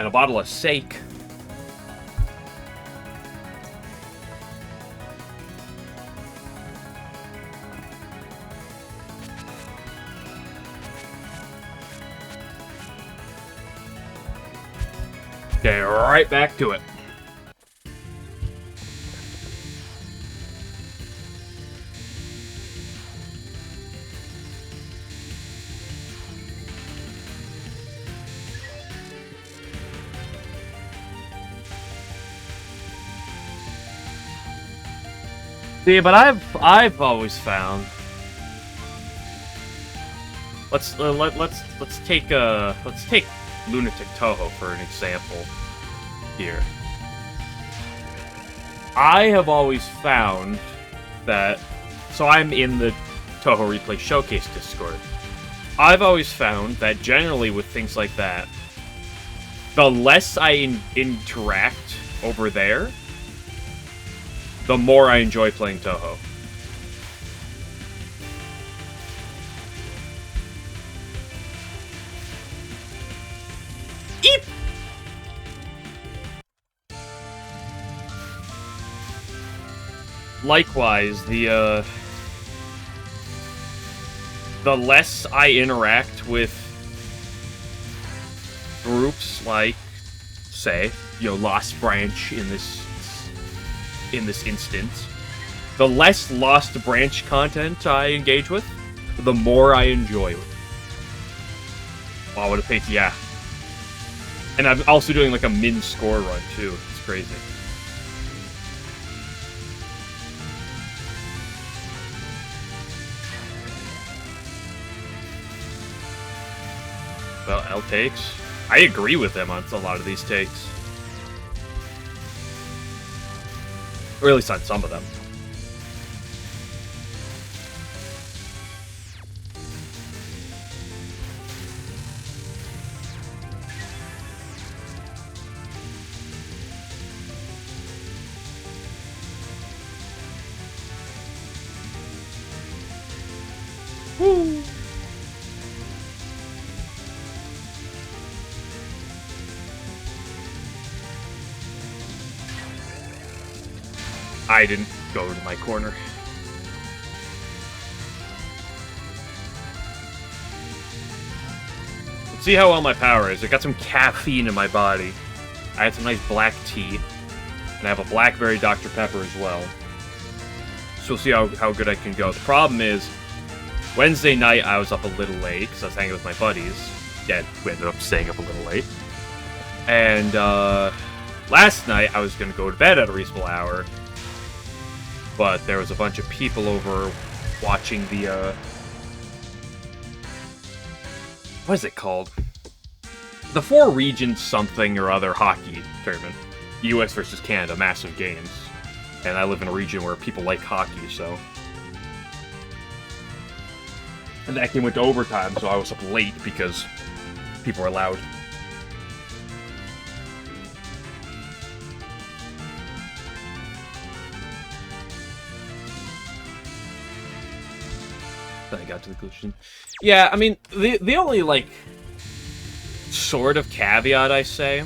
And a bottle of sake. Okay, right back to it. See, but I've always found. Let's take Lunatic Touhou for an example here. I have always found that, so I'm in the Touhou Replay Showcase Discord. I've always found that generally with things like that, the less I interact over there, the more I enjoy playing Touhou. Eep! Likewise, the less I interact with groups like, say, Lost Branch in this instance, the less Lost Branch content I engage with, the more I enjoy it. Oh, what a pace, yeah. And I'm also doing like a min score run too. It's crazy. Well, L takes. I agree with him on a lot of these takes. Or at least on some of them. Woo! I didn't go to my corner. Let's see how well my power is. I got some caffeine in my body. I had some nice black tea. And I have a blackberry Dr. Pepper as well. So we'll see how good I can go. The problem is, Wednesday night I was up a little late because I was hanging with my buddies. Yeah, we ended up staying up a little late. And last night I was going to go to bed at a reasonable hour. But there was a bunch of people over watching the, what is it called? The Four Regions something or other hockey tournament. US versus Canada, massive games. And I live in a region where people like hockey, so. And that game went to overtime, so I was up late because people were loud. I got to the conclusion. Yeah, I mean, the only, like, sort of caveat I say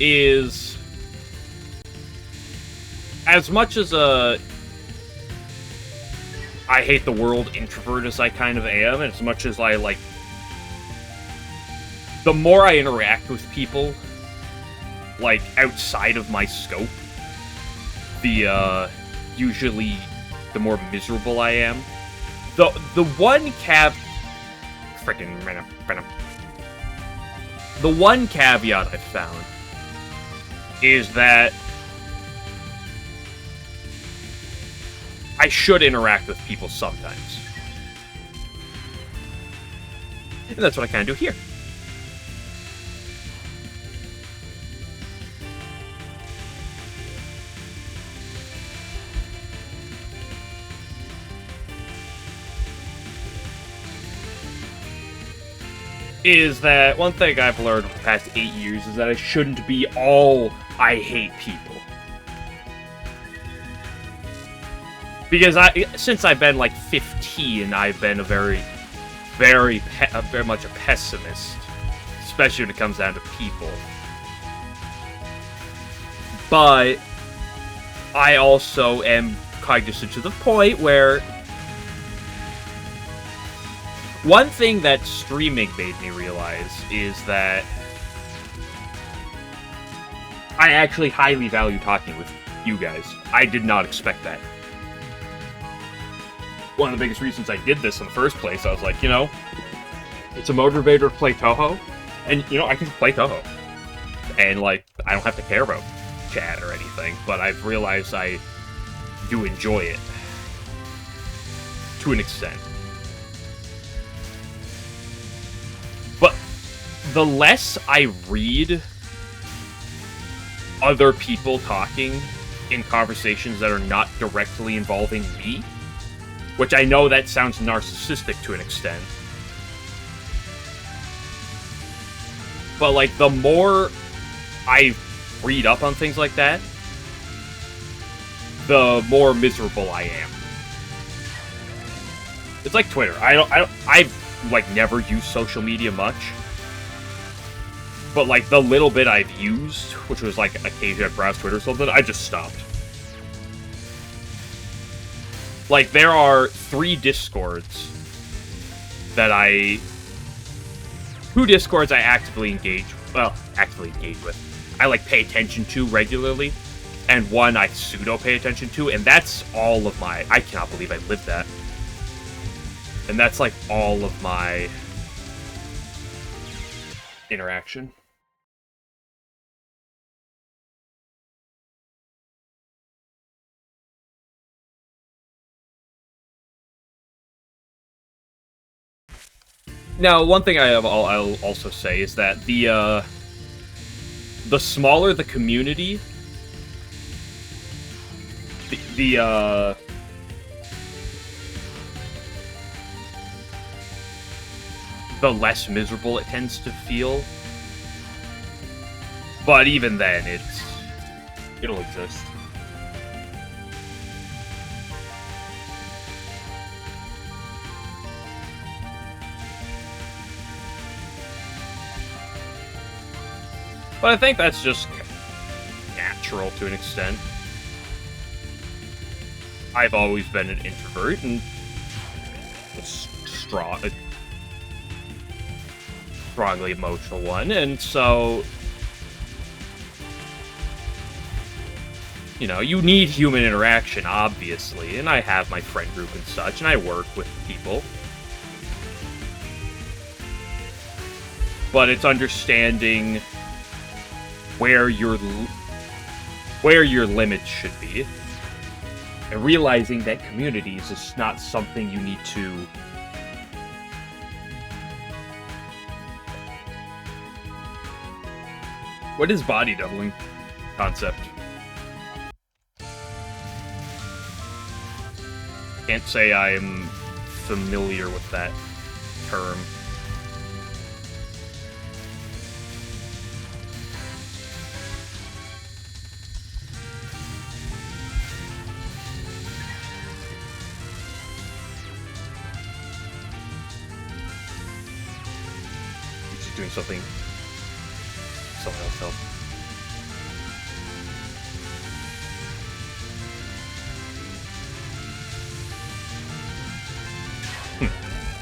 is, as much as I hate the world introvert as I kind of am, and as much as I, like, the more I interact with people, like, outside of my scope, the, usually, the more miserable I am. The one the one caveat I've found is that I should interact with people sometimes. And that's what I kind of do here. Is that one thing I've learned over the past 8 years is that I shouldn't be all I hate people. Because since I've been like 15, I've been a very much a pessimist. especially when it comes down to people. But I also am cognizant to the point where one thing that streaming made me realize is that I actually highly value talking with you guys. I did not expect that. One of the biggest reasons I did this in the first place, I was like, you know, it's a motivator to play Touhou, and, you know, I can play Touhou. And, like, I don't have to care about chat or anything, but I've realized I do enjoy it. To an extent. But the less I read other people talking in conversations that are not directly involving me, which I know that sounds narcissistic to an extent, but, like, the more I read up on things like that, the more miserable I am. It's like Twitter. I've, like, never used social media much, but, like, the little bit I've used, which was, like, occasionally I'd browse Twitter or something, I just stopped. Like, there are 3 Discords that two Discords I actively engage with. I, like, pay attention to regularly, and one I pseudo-pay attention to, and that's all of my... I cannot believe I lived that. And that's, like, all of my interaction. Now, one thing I'll also say is that the smaller the community, the less miserable it tends to feel. But even then, it'll exist. But I think that's just natural to an extent. I've always been an introvert and a strongly emotional one, and so, you know, you need human interaction, obviously, and I have my friend group and such, and I work with people. But it's understanding where your limits should be, and realizing that communities is not something you need to What is body doubling concept? Can't say I'm familiar with that term. Doing something else help.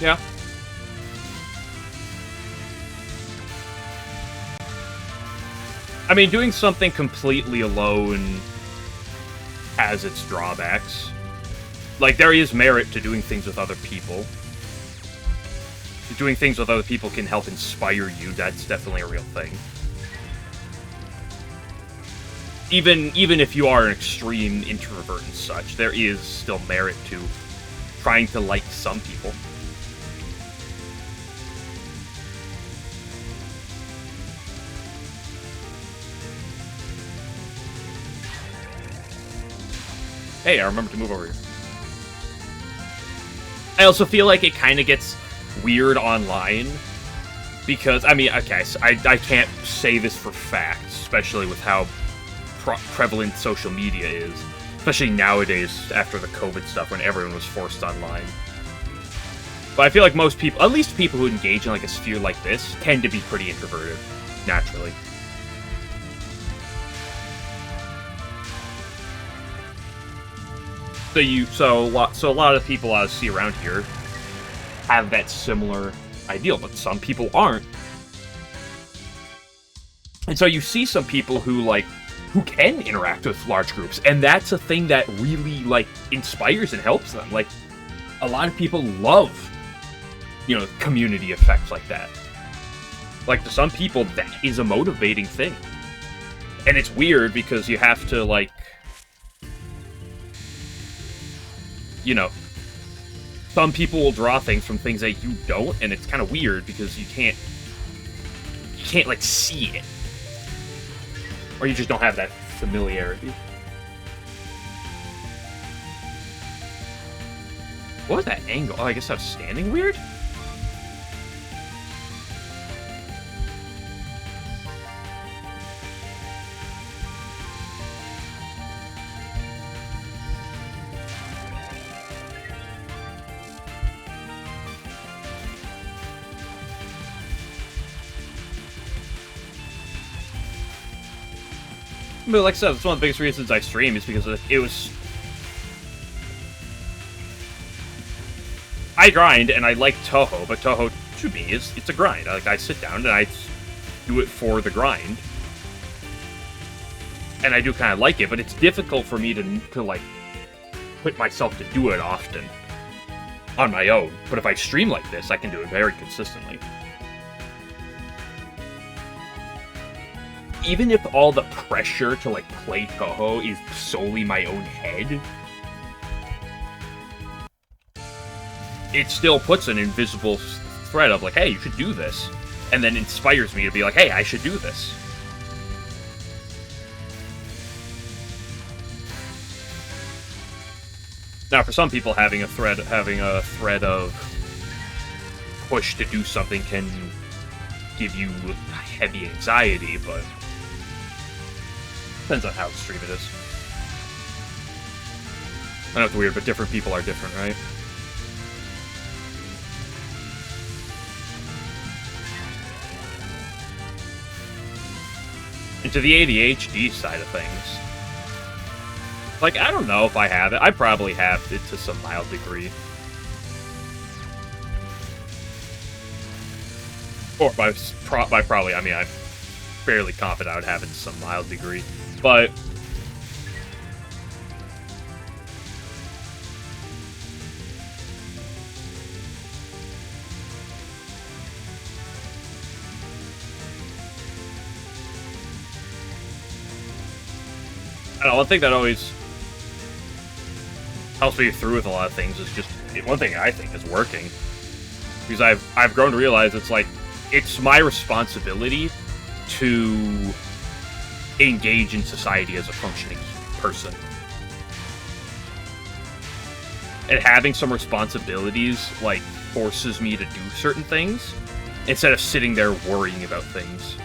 Yeah. I mean, doing something completely alone has its drawbacks. Like, there is merit to doing things with other people. Doing things with other people can help inspire you. That's definitely a real thing. Even if you are an extreme introvert and such, there is still merit to trying to like some people. Hey, I remember to move over here. I also feel like it kind of gets weird online, because, I mean, okay, so I can't say this for fact, especially with how prevalent social media is, especially nowadays after the COVID stuff when everyone was forced online. But I feel like most people, at least people who engage in like a sphere like this, tend to be pretty introverted, naturally. So a lot of people I see around here have that similar ideal, but some people aren't. And so you see some people who can interact with large groups, and that's a thing that really inspires and helps them. Like, a lot of people love, community effects like that. Like, to some people, that is a motivating thing. And it's weird because you have to some people will draw things from things that you don't, and it's kind of weird because you can't see it. Or you just don't have that familiarity. What was that angle? Oh, I guess I was standing weird? But like I said, it's one of the biggest reasons I stream is because it was... I grind, and I like Touhou, but Touhou, to me, it's a grind. I sit down, and I do it for the grind. And I do kind of like it, but it's difficult for me to put myself to do it often on my own. But if I stream like this, I can do it very consistently. Even if all the pressure to play Touhou is solely my own head, it still puts an invisible thread of hey, you should do this, and then inspires me to be hey, I should do this. Now, for some people, having a thread of push to do something can give you heavy anxiety, but depends on how extreme it is. I know it's weird, but different people are different, right? And to the ADHD side of things, I don't know if I have it. I probably have it to some mild degree. Or by probably, I mean, I'm fairly confident I would have it to some mild degree. But I don't know, one thing that always helps me through with a lot of things is just one thing I think is working. Because I've grown to realize it's my responsibility to engage in society as a functioning person. And having some responsibilities, forces me to do certain things, instead of sitting there worrying about things.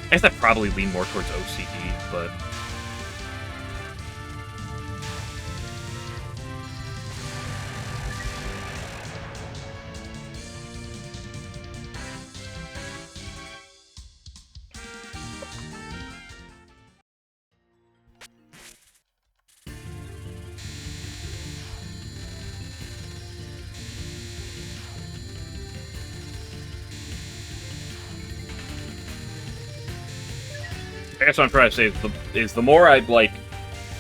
I guess I probably lean more towards OCD, but... I guess what I'm trying to say is the more I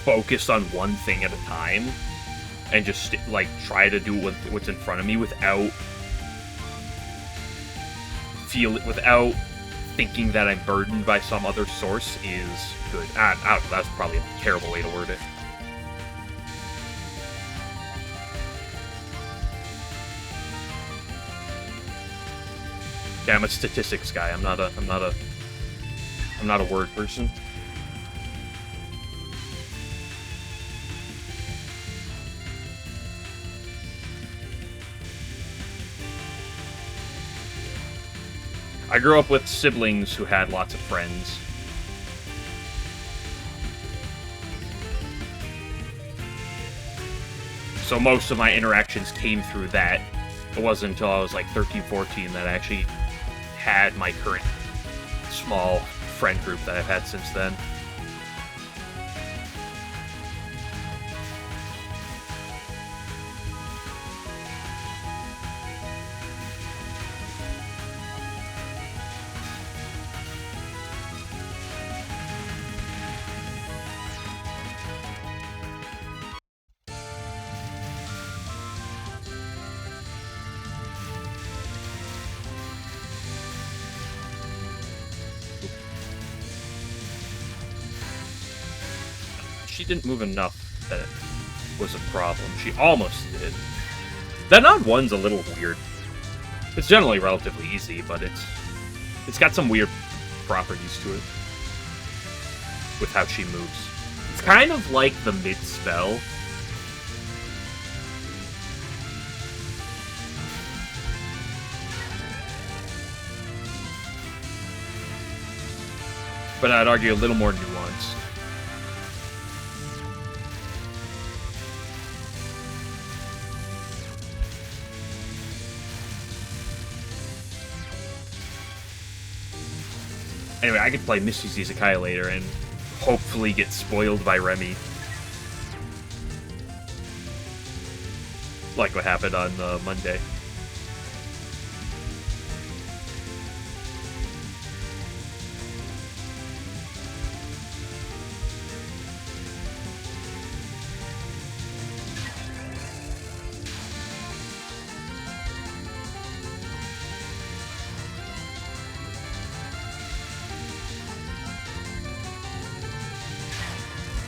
focus on one thing at a time, and just try to do what's in front of me without thinking that I'm burdened by some other source is good. I don't know, that's probably a terrible way to word it. Yeah, I'm a statistics guy. I'm not a word person. I grew up with siblings who had lots of friends. So most of my interactions came through that. It wasn't until I was like 13, 14 that I actually had my current small friend group that I've had since then. She didn't move enough that it was a problem. She almost did. That nod one's a little weird. It's generally relatively easy, but it's got some weird properties to it with how she moves. It's kind of like the mid-spell. But I'd argue a little more nuanced. Anyway, I could play Misty's Isekai later and hopefully get spoiled by Remy. Like what happened on Monday.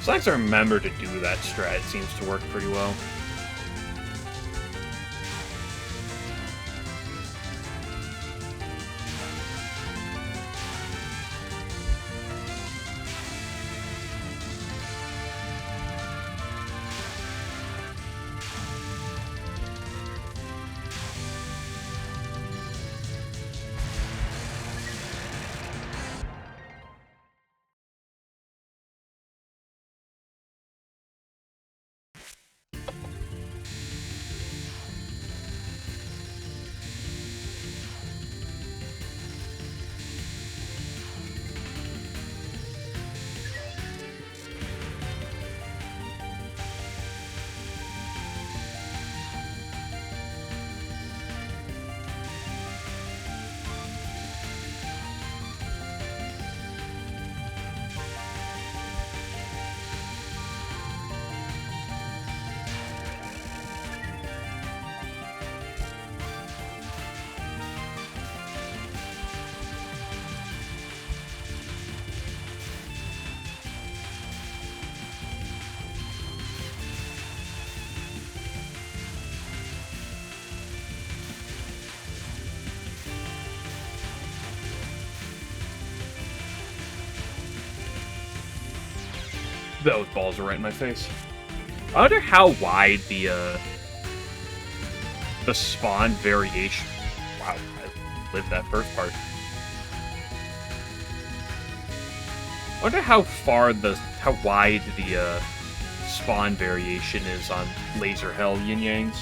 As long as I remember to do that strat, it seems to work pretty well. Those balls are right in my face. I wonder how wide the spawn variation. Wow, I lived that first part. I wonder how wide the spawn variation is on Laser Hell Yin Yangs.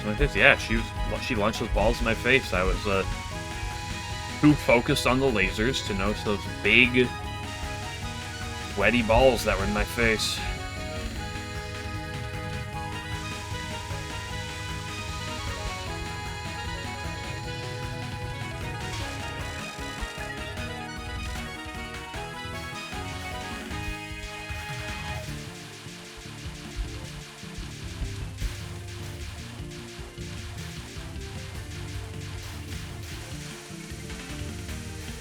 My face. Yeah, she launched those balls in my face. I was too focused on the lasers to notice those big, sweaty balls that were in my face.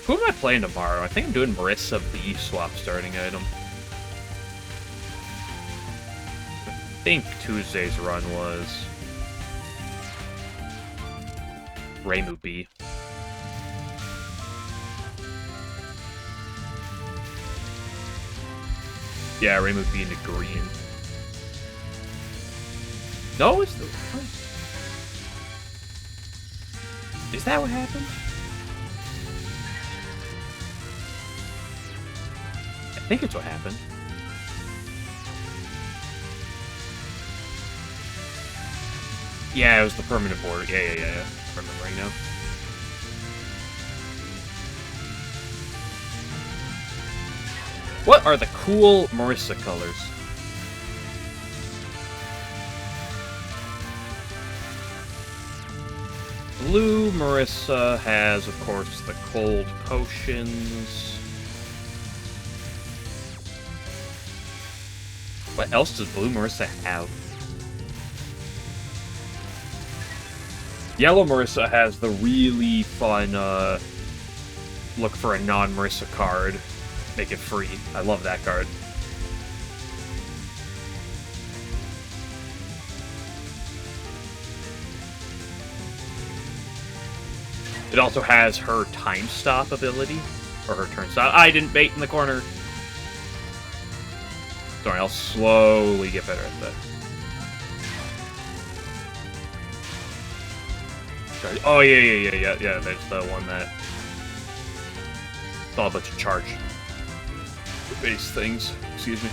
Who am I playing tomorrow? I think I'm doing Marissa B swap starting item. I think Tuesday's run was Reimu B. Yeah, Reimu B into green. No, it's the... Is that what happened? I think it's what happened. Yeah, it was the permanent border. Yeah. I'm remembering now. What are the cool Marissa colors? Blue Marissa has, of course, the cold potions. What else does Blue Marissa have? Yellow Marissa has the really fun, look for a non-Marissa card. Make it free. I love that card. It also has her time stop ability, or her turn stop. I didn't bait in the corner. Sorry, I'll slowly get better at that. Sorry. Oh yeah. There's the one that saw a bunch of charge base things. Excuse me.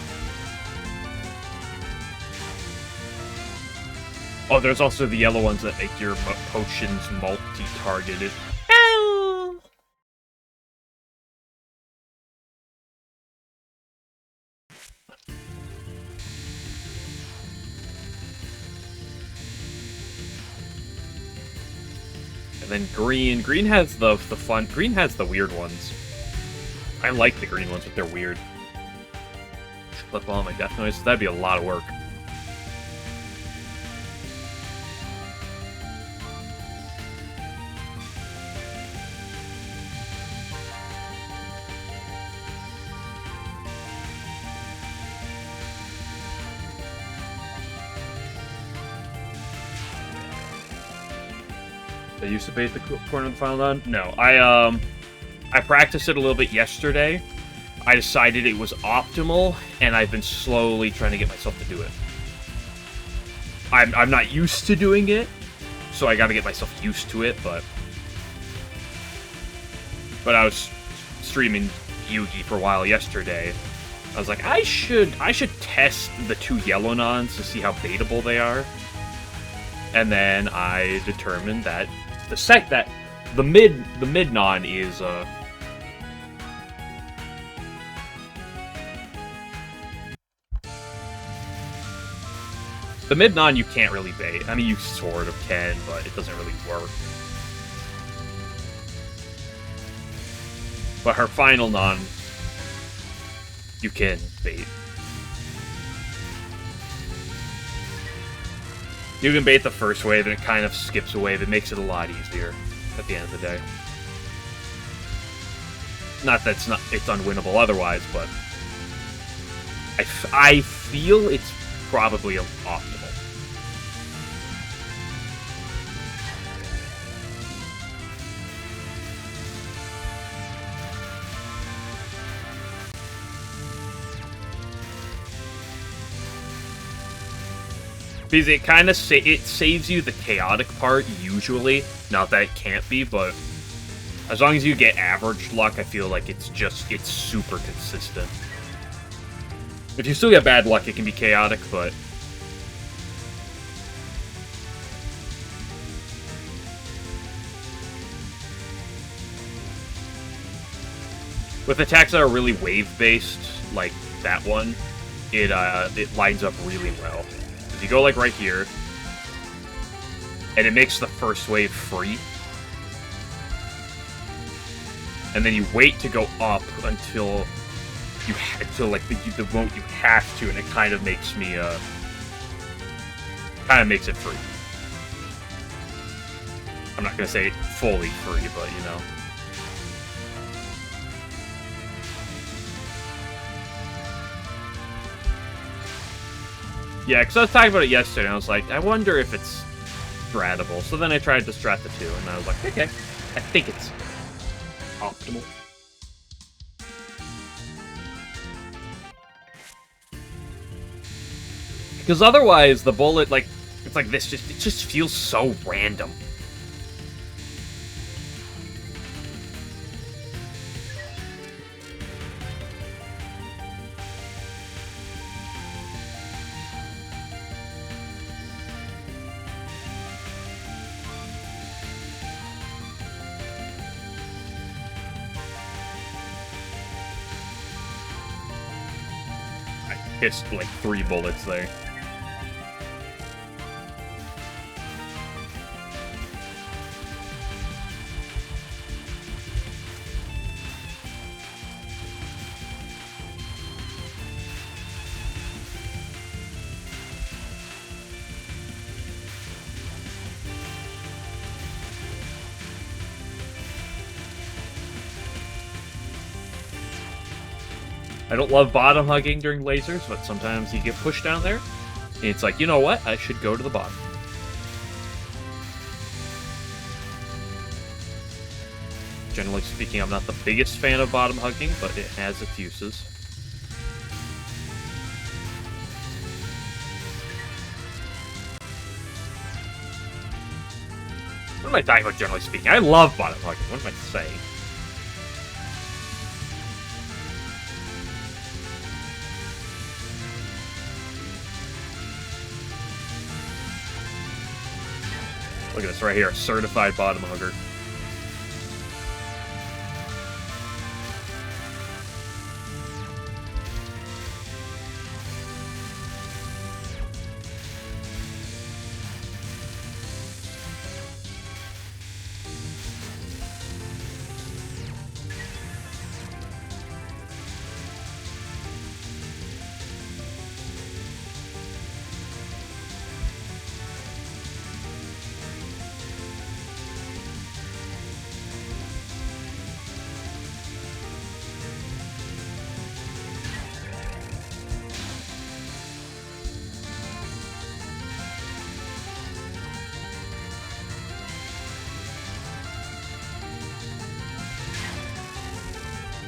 Oh, there's also the yellow ones that make your potions multi-targeted. Oh. And then green. Green has the fun. Green has the weird ones. I like the green ones, but they're weird. Clip all my death noise. That'd be a lot of work. I used to bait the corner of the final round. No, I practiced it a little bit yesterday. I decided it was optimal, and I've been slowly trying to get myself to do it. I'm not used to doing it, so I got to get myself used to it. But I was streaming Yugi for a while yesterday. I was like, I should test the two yellow nons to see how baitable they are, and then I determined that the mid non is the mid non you can't really bait. I mean, you sort of can, but it doesn't really work. But her final non, you can bait. You can bait the first wave, and it kind of skips a wave. It makes it a lot easier at the end of the day. Not that it's unwinnable otherwise, but I feel it's probably optimal. Because it kind of it saves you the chaotic part, usually. Not that it can't be, but as long as you get average luck, I feel like it's super consistent. If you still get bad luck, it can be chaotic, but with attacks that are really wave-based, like that one, it lines up really well. You go like right here, and it makes the first wave free, and then you wait to go up until like the vote you have to, and it kind of makes me makes it free. I'm not gonna say fully free, but you know. Yeah, because I was talking about it yesterday, and I was like, I wonder if it's stratable. So then I tried to strat the two, and I was like, okay, I think it's optimal. Because otherwise, the bullet, like, it's like this, it just feels so random. missed like 3 bullets there. I don't love bottom hugging during lasers, but sometimes you get pushed down there, and it's like, you know what? I should go to the bottom. Generally speaking, I'm not the biggest fan of bottom hugging, but it has its uses. What am I talking about, generally speaking? I love bottom hugging. What am I saying? Look at this right here, certified bottom hugger.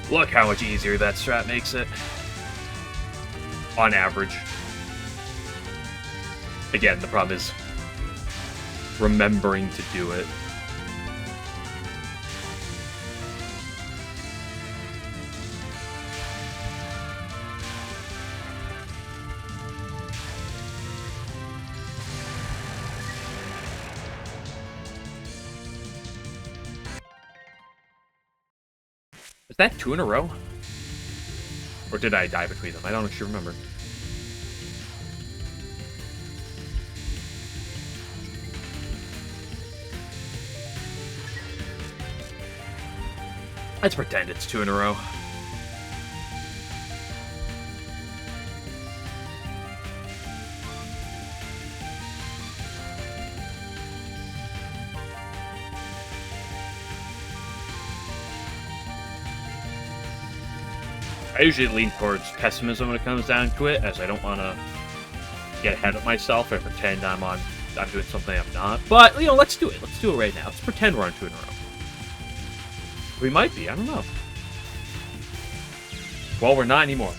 Look how much easier that strat makes it. On average. Again, the problem is remembering to do it. Is that 2 in a row? Or did I die between them? I don't actually remember. Let's pretend it's 2 in a row. I usually lean towards pessimism when it comes down to it, as I don't want to get ahead of myself and pretend I'm doing something I'm not. But, you know, let's do it. Let's do it right now. Let's pretend we're on 2 in a row. We might be. I don't know. Well, we're not anymore.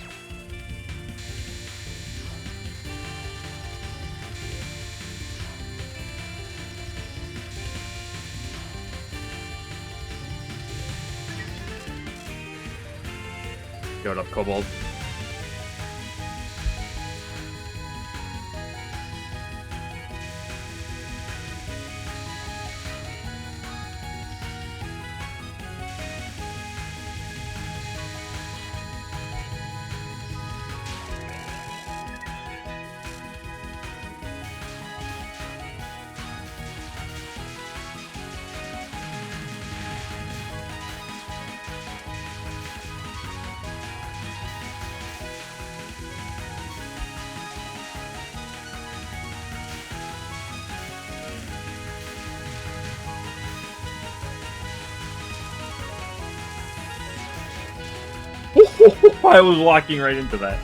Go up, Kobold. I was walking right into that.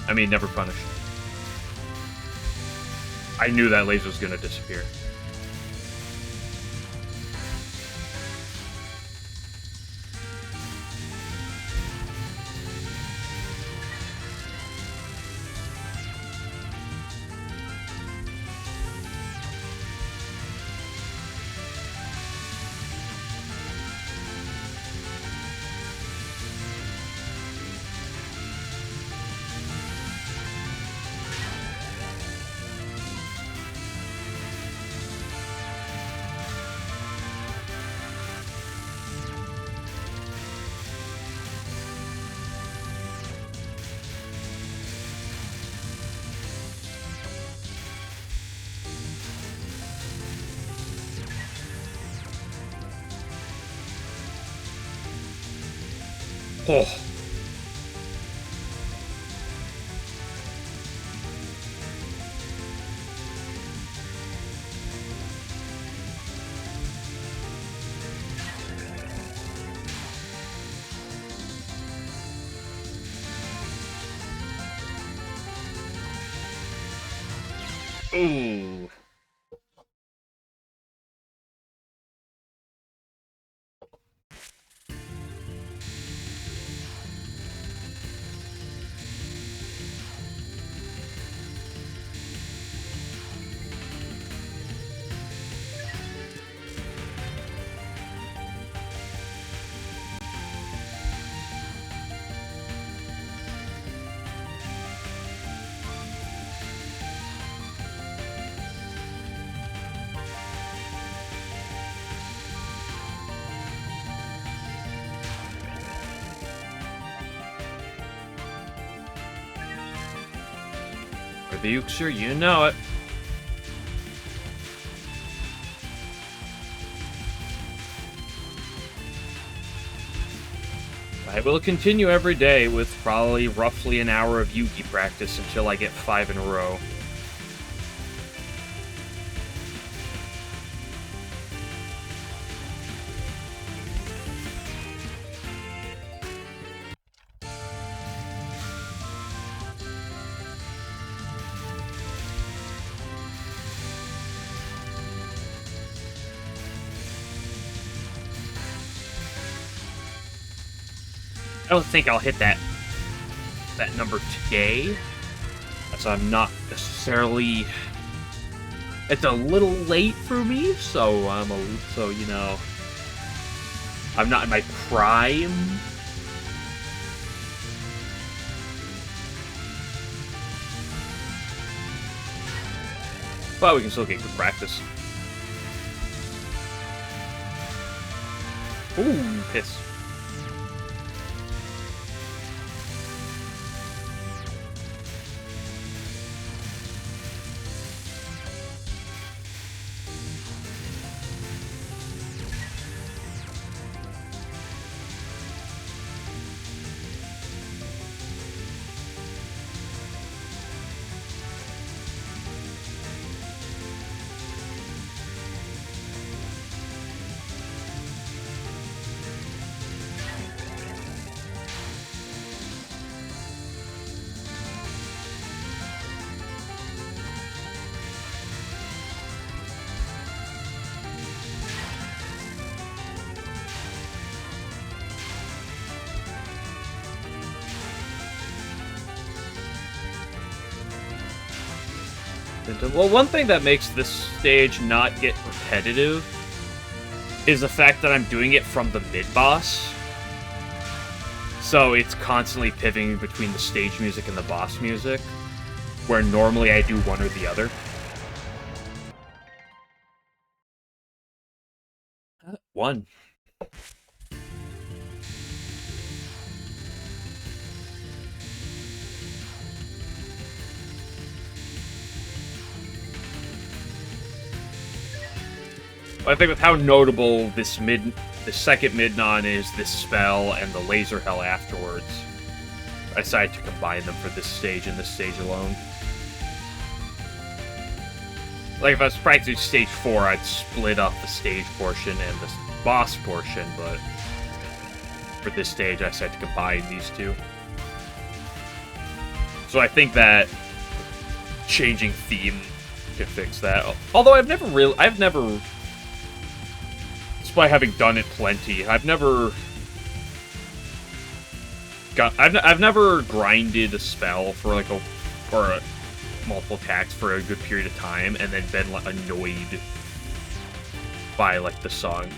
I mean, never punished. I knew that laser was gonna disappear. Oh. Ooh. Ryuksher, you know it. I will continue every day with probably roughly an hour of Yugi practice until I get 5 in a row. I don't think I'll hit that number today, so I'm not necessarily. It's a little late for me, so you know, I'm not in my prime. But we can still get good practice. Ooh, piss. Well, one thing that makes this stage not get repetitive is the fact that I'm doing it from the mid-boss. So it's constantly pivoting between the stage music and the boss music, where normally I do one or the other. One. I think with how notable this second mid-non is, this spell, and the laser hell afterwards, I decided to combine them for this stage and this stage alone. Like, if I was practicing stage 4, I'd split up the stage portion and the boss portion, but for this stage, I decided to combine these two. So I think that changing theme can fix that. Although I've never, despite having done it plenty, I've never grinded a spell for like multiple attacks for a good period of time and then been like, annoyed by like the song.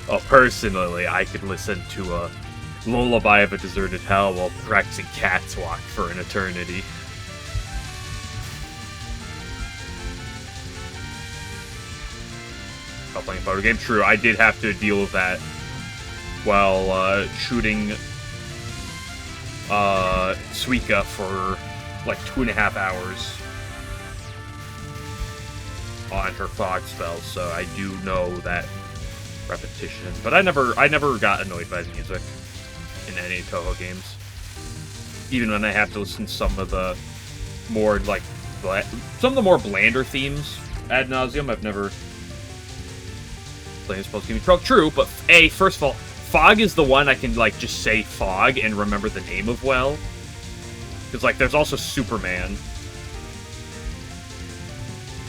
Well, personally, I could listen to a Lullaby of a Deserted Hell while practicing Cat's Walk for an eternity. myself playing a photo game. True, I did have to deal with that while shooting Suika for like 2.5 hours on her fog spell, so I do know that repetition. But I never got annoyed by the music in any Touhou games. Even when I have to listen to some of the more like some of the more blander themes ad nauseum, I've never played supposed to give me trouble. True, but first of all, Fog is the one I can like just say Fog and remember the name of well. Because like there's also Superman.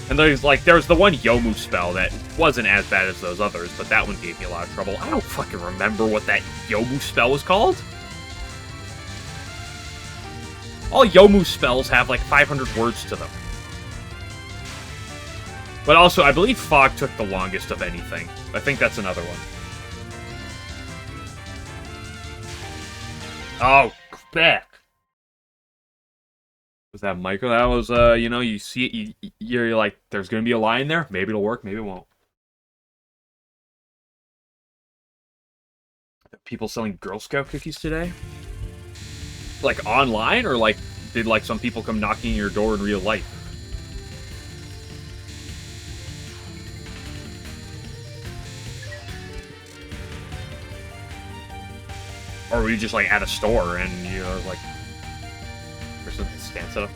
And there's the one Yomu spell that wasn't as bad as those others, but that one gave me a lot of trouble. I don't fucking remember what that Yomu spell was called. All Yomu spells have like 500 words to them. But also, I believe Fog took the longest of anything. I think that's another one. Oh, back. Was that micro? That was, you know, you see it, you're like, there's gonna be a line there. Maybe it'll work, maybe it won't. People selling Girl Scout cookies today? Like, online? Or, like, did, like, some people come knocking your door in real life? Or were you just, like, at a store and, you know, like... Or something stands up?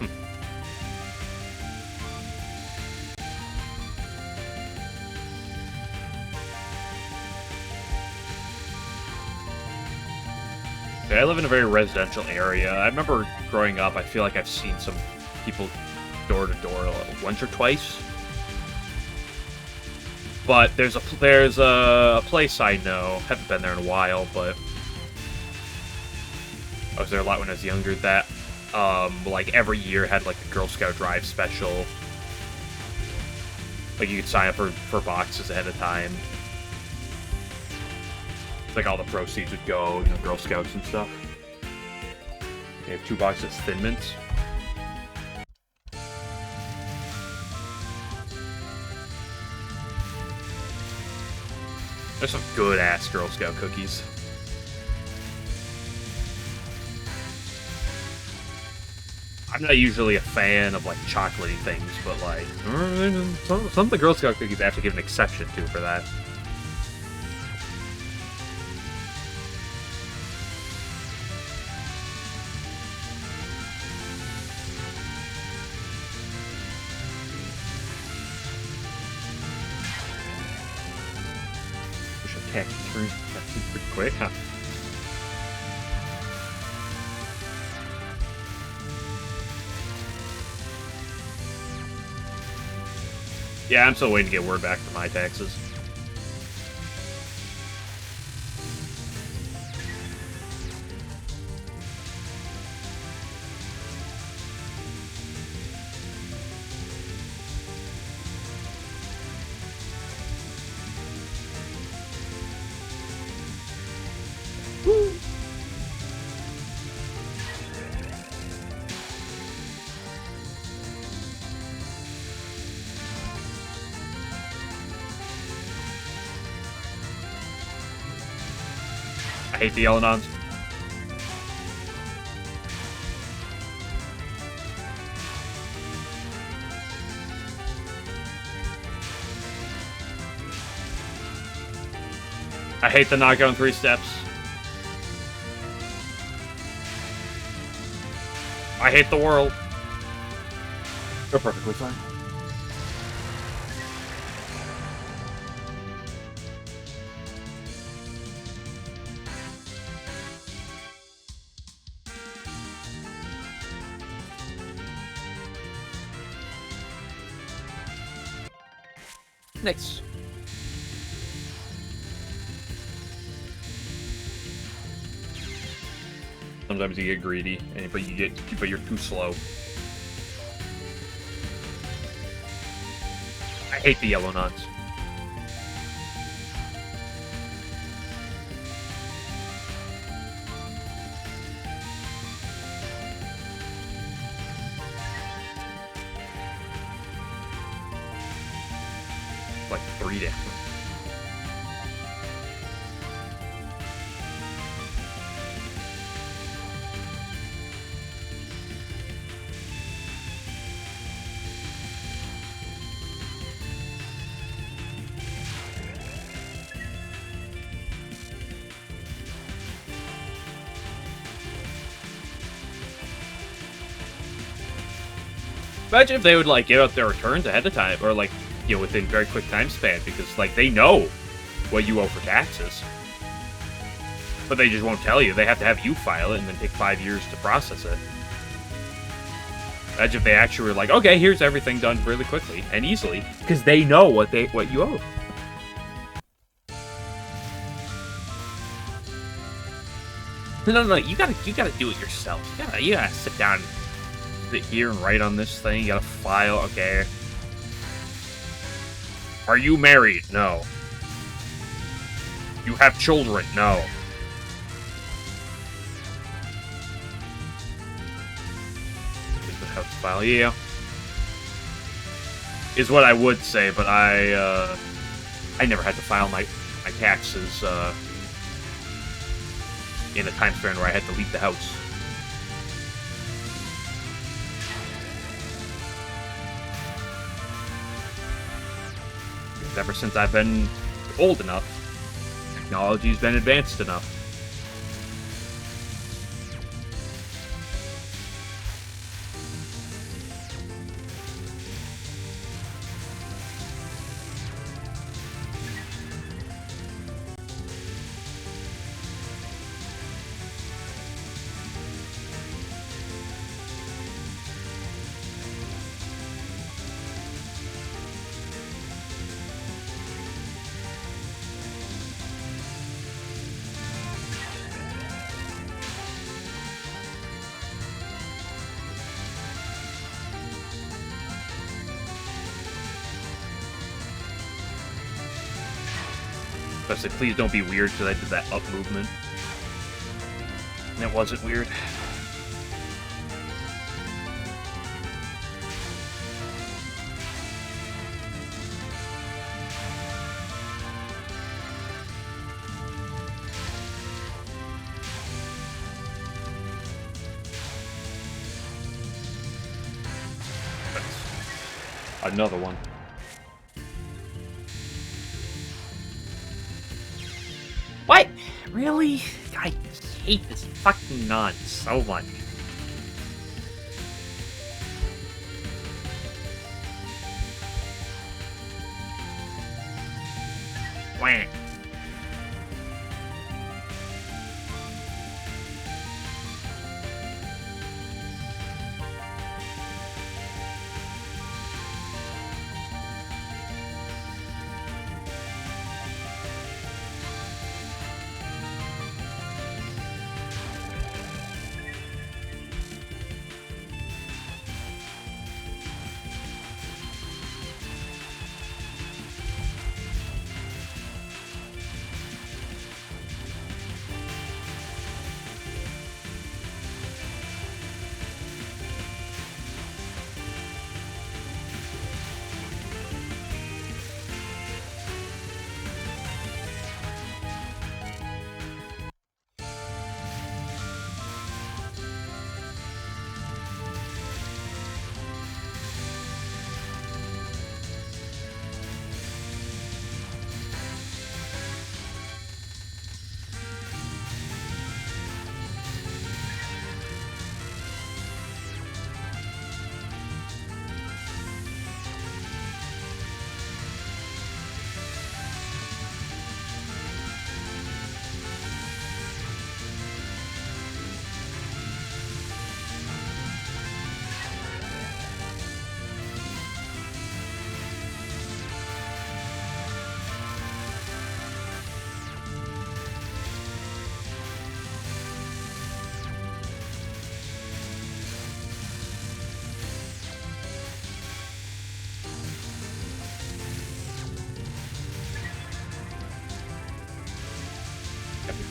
I live in a very residential area. I remember growing up, I feel like I've seen some people door to door once or twice. But there's a place I know, haven't been there in a while, but I was there a lot when I was younger, that like every year had like a Girl Scout Drive special. Like you could sign up for boxes ahead of time. Like all the proceeds would go, you know, Girl Scouts and stuff. They have 2 boxes of Thin Mints. There's some good ass Girl Scout cookies. I'm not usually a fan of like chocolatey things, but like some of the Girl Scout cookies I have to give an exception to for that. Turns pretty quick, huh? Yeah, I'm still waiting to get word back from my taxes. I hate the LNNs. I hate the knockout in 3 steps. I hate the world. They're perfectly fine. Next. Sometimes you get greedy, but you're too slow. I hate the yellow nuts. Like 3 damage. Imagine if they would, like, give out their returns ahead of time, or, like, you know, within very quick time span, because, like, they know what you owe for taxes. But they just won't tell you. They have to have you file it and then take 5 years to process it. Imagine if they actually were like, okay, here's everything done really quickly and easily, because they know what you owe. No, you gotta do it yourself. You gotta sit down and sit here and write on this thing. You gotta file, okay. Are you married? No. You have children? No. House file, yeah. Is what I would say, but I never had to file my taxes in a time span where I had to leave the house. Ever since I've been old enough, technology's been advanced enough. I said, please don't be weird, because I did that up movement. And it wasn't weird. That's another one. What? Really? I hate this fucking nonsense so much. Wah.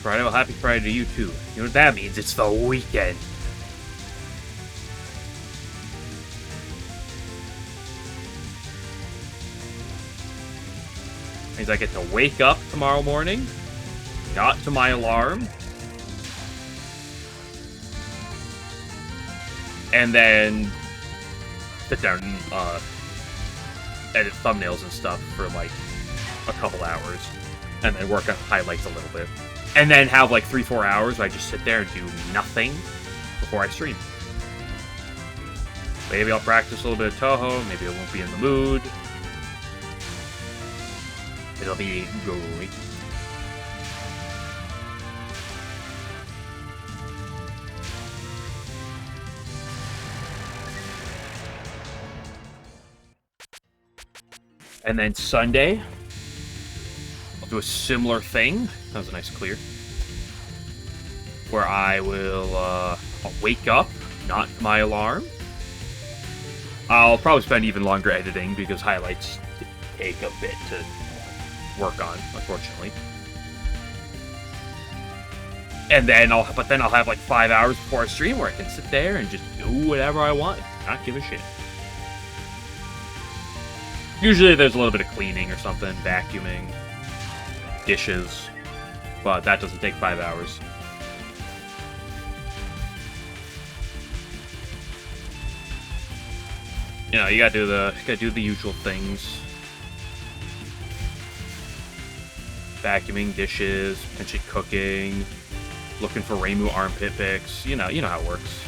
Friday. Well, happy Friday to you, too. You know what that means? It's the weekend. Means I get to wake up tomorrow morning, not to my alarm, and then sit down and edit thumbnails and stuff for like a couple hours, and then work on highlights a little bit. And then have like 3-4 hours where I just sit there and do nothing before I stream. Maybe I'll practice a little bit of Touhou. Maybe I won't be in the mood. It'll be great. And then Sunday, I'll do a similar thing. That was a nice clear. Where I will I'll wake up, not my alarm. I'll probably spend even longer editing because highlights take a bit to work on, unfortunately. And then I'll have like 5 hours before I stream where I can sit there and just do whatever I want, not give a shit. Usually there's a little bit of cleaning or something, vacuuming, dishes, but that doesn't take 5 hours. You know, you gotta do the usual things. Vacuuming, dishes, potentially cooking, looking for Reimu armpit pics. You know how it works.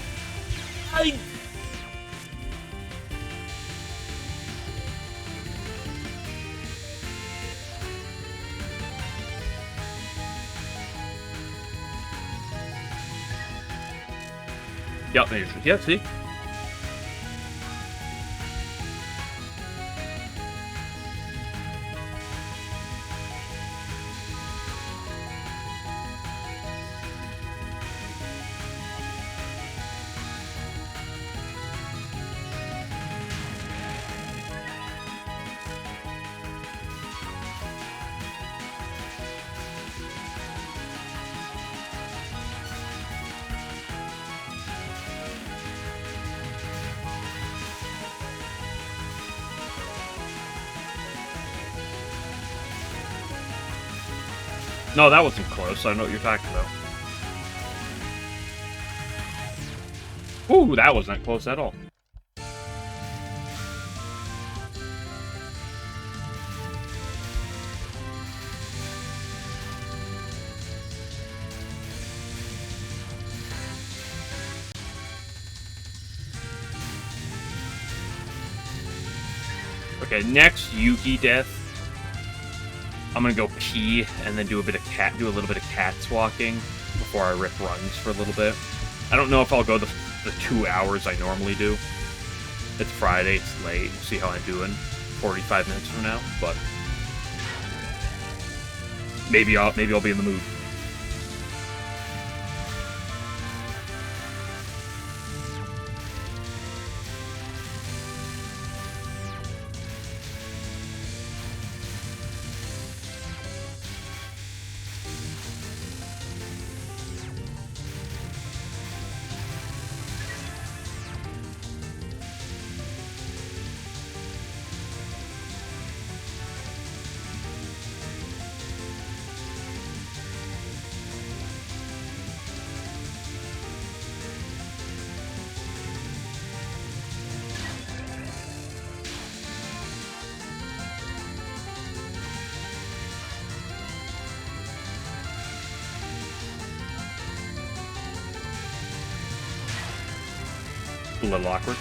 Yep, see? No, that wasn't close. I know what you're talking about. Ooh, that wasn't close at all. Okay, next Yugi death. I'm gonna go pee and then do a little bit of cat's walking before I rip runs for a little bit. I don't know if I'll go the 2 hours I normally do. It's Friday, it's late. We'll see how I'm doing 45 minutes from now, but maybe I'll be in the mood. A little awkward.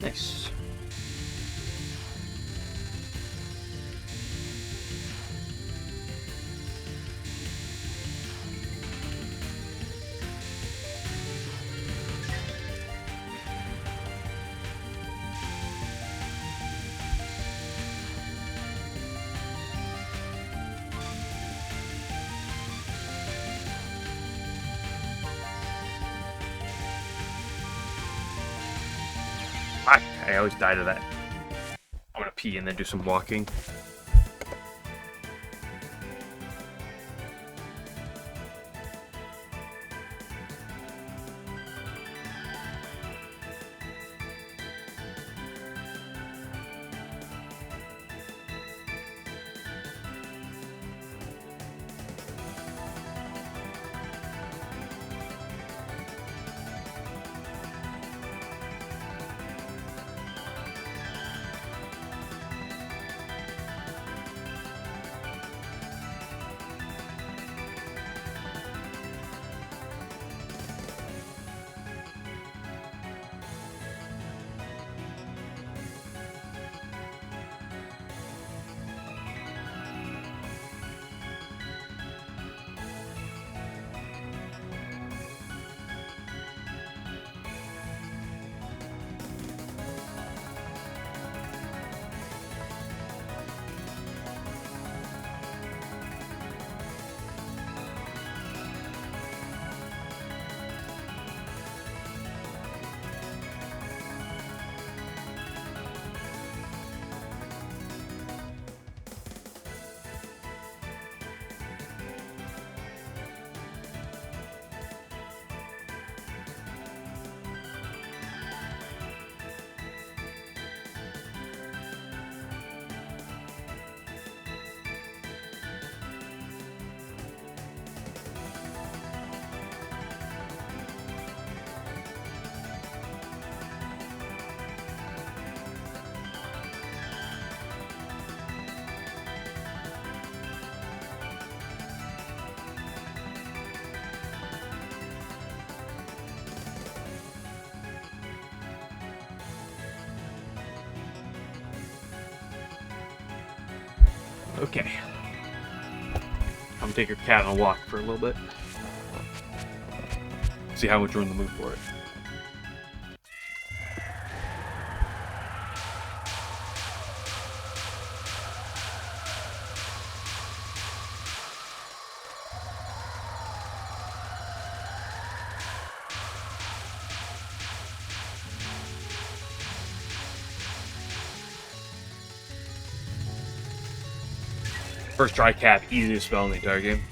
Nice. I always die to that. I'm gonna pee and then do some walking. Okay. I'm gonna take your cat on a walk for a little bit. See how much you're in the mood for it. First try cap, easiest spell in the entire game.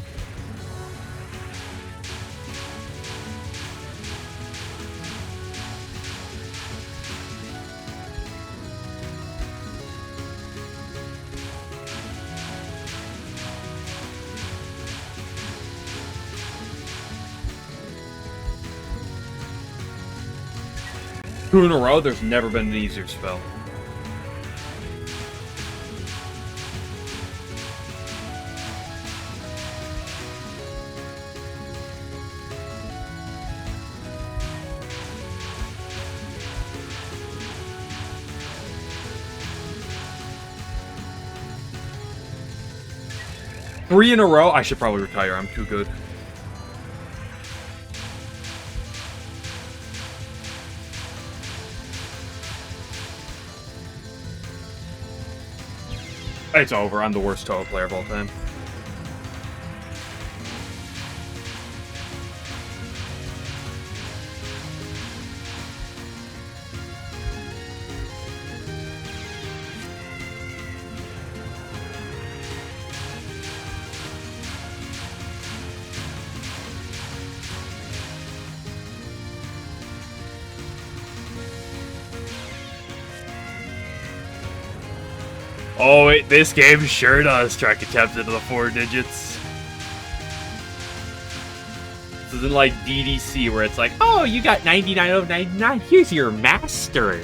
Two in a row, there's never been an easier spell. Three in a row? I should probably retire. I'm too good. It's over. I'm the worst Touhou player of all time. Oh, wait, this game sure does track attempts into the 4 digits. This isn't like DDC where it's like, oh, you got 99 out of 99, here's your master.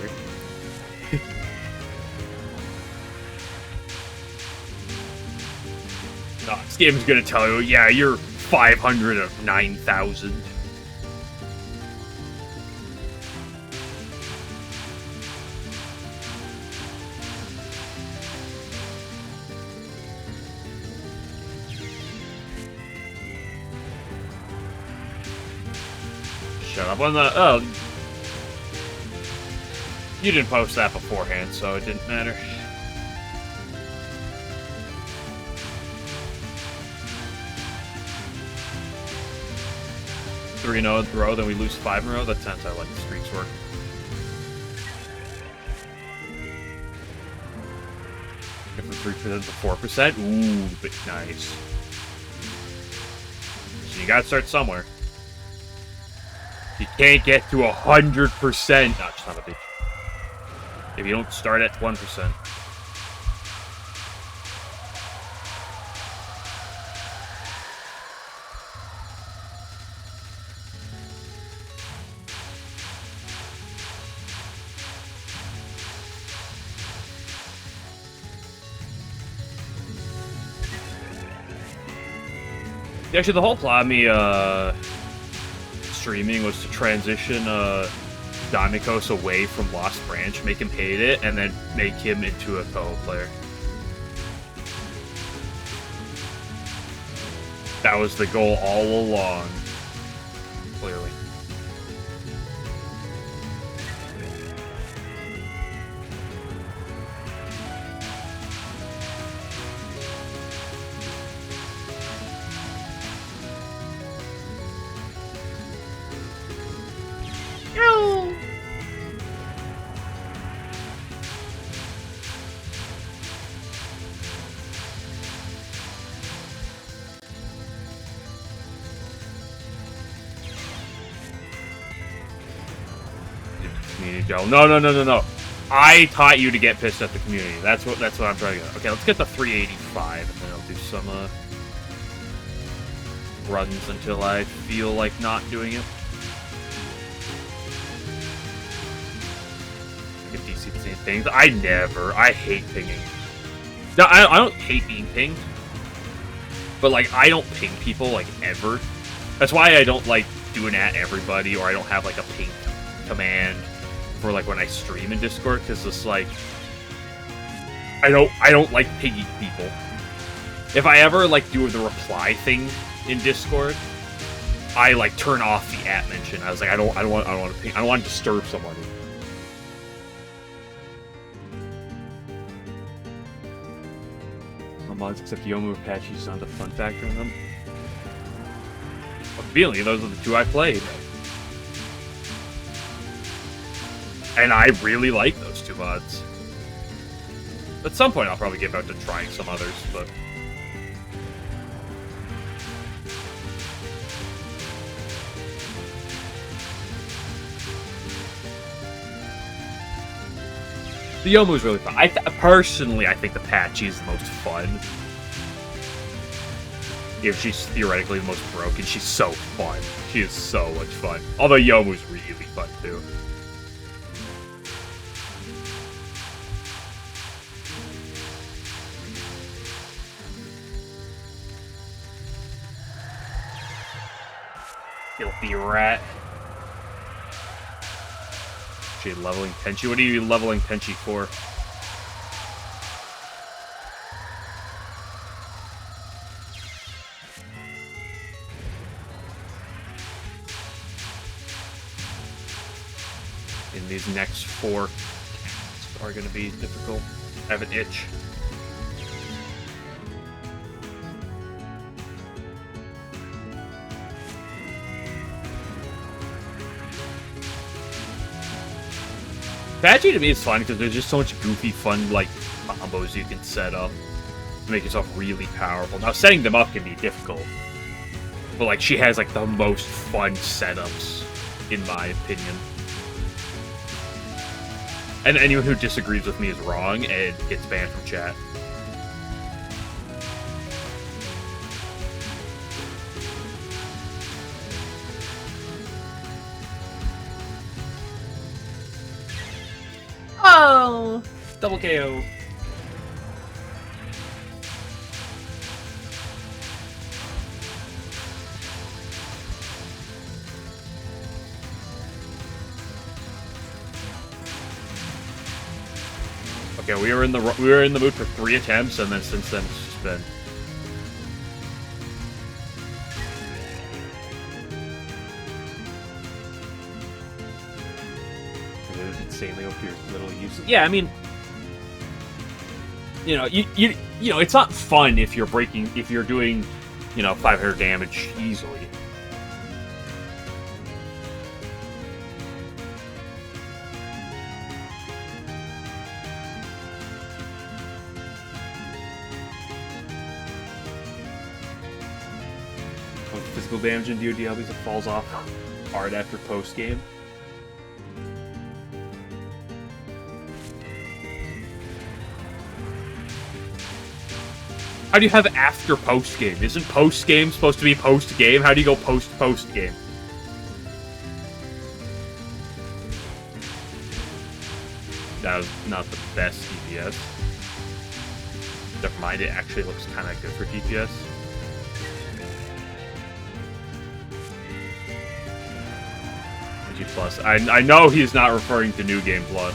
No, this game's gonna tell you, yeah, you're 500 of 9,000. Shut up on the... Oh. You didn't post that beforehand, so it didn't matter. Three in a row, then we lose 5 in a row. That's how I like the streaks work. If we 3% to 4%, ooh, but nice. So you gotta start somewhere. You can't get to 100%. No, just not a bitch. If you don't start at 1%. Actually, the whole plot of me, streaming was to transition Damikos away from Lost Branch, make him hate it, and then make him into a Touhou player. That was the goal all along, clearly. No. I taught you to get pissed at the community. That's what I'm trying to get. Okay, let's get the 385, and then I'll do some runs until I feel like not doing it. Get DC things. I hate pinging. No, I don't hate being pinged. But like, I don't ping people like ever. That's why I don't like doing at everybody, or I don't have like a ping command for like when I stream in Discord, because it's like I don't like pinging people. If I ever, like, do the reply thing in Discord, I, like, turn off the at mention. I was like, I don't want to disturb somebody. All mods except Yomu Apache sound a fun factor in them. I'm feeling those are the two I played. And I really like those two mods. At some point, I'll probably give out to trying some others, but... The Yomu's really fun. Personally, I think the Apache is the most fun. If she's theoretically the most broken, she's so fun. She is so much fun. Although Yomu's really fun, too. Filthy rat. She leveling Tenchi? What are you leveling Tenchi for? And these next 4 tasks are going to be difficult. I have an itch. Apache to me is fun because there's just so much goofy, fun, like, combos you can set up to make yourself really powerful. Now, setting them up can be difficult, but, like, she has, like, the most fun setups, in my opinion. And anyone who disagrees with me is wrong and gets banned from chat. Oh! Double KO. Okay, we were in the mood for 3 attempts, and then since then it's just been. Insanely OP or little useless. Yeah, I mean, you know, it's not fun if you're doing, 500 damage easily. Physical damage in DoD obviously it falls off hard after post game. How do you have after post game? Isn't post game supposed to be post game? How do you go post game? That was not the best DPS. Never mind, it actually looks kind of good for DPS. G Plus. I know he's not referring to New Game Plus.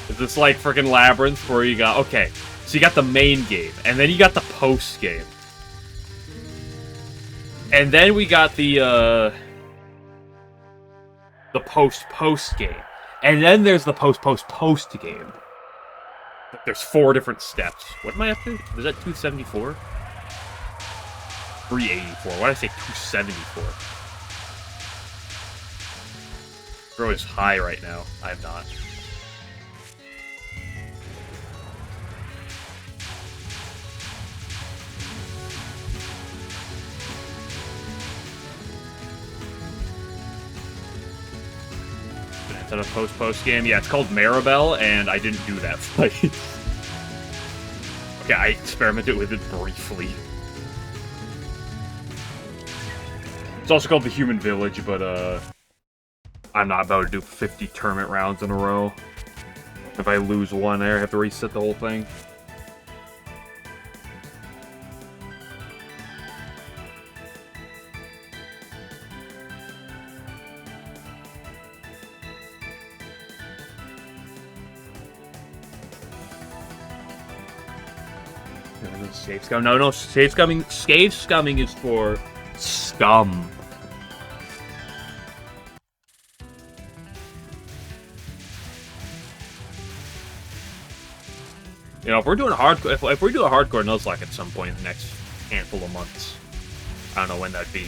Is this like freaking Labyrinth where you got... Okay, so you got the main game, and then you got the post game. And then we got the post game. And then there's the post game. There's 4 different steps. What am I up to? Was that 274? 384. Why did I say 274? Bro is high right now. I am not. Is that a post game? Yeah, it's called Maribel, and I didn't do that fight. Okay, I experimented with it briefly. It's also called the Human Village, but I'm not about to do 50 tournament rounds in a row. If I lose one there, I have to reset the whole thing. Scave scum. No, scave scumming. Scave scumming is for scum. You know, if we're doing a hardcore, if we do a hardcore Nuzlocke at some point in the next handful of months, I don't know when that'd be,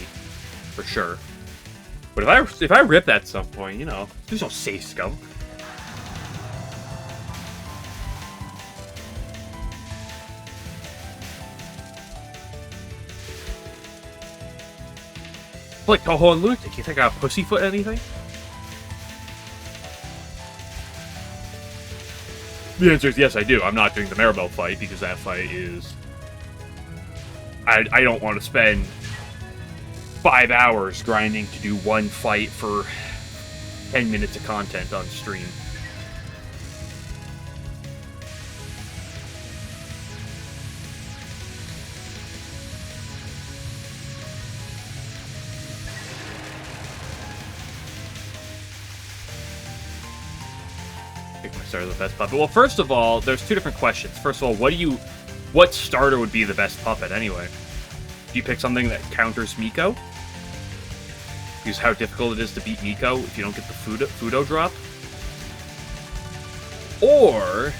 for sure. But if I rip that at some point, you know, there's no safe scum. Like Touhou and Lutic, you think I pussyfoot anything? The answer is yes, I do. I'm not doing the Maribel fight because that fight is... I don't want to spend 5 hours grinding to do one fight for 10 minutes of content on stream. Pick my starter the best puppet. Well, first of all, there's two different questions. First of all, what starter would be the best puppet anyway? Do you pick something that counters Miko? Because how difficult it is to beat Miko if you don't get the Fudo drop? Or,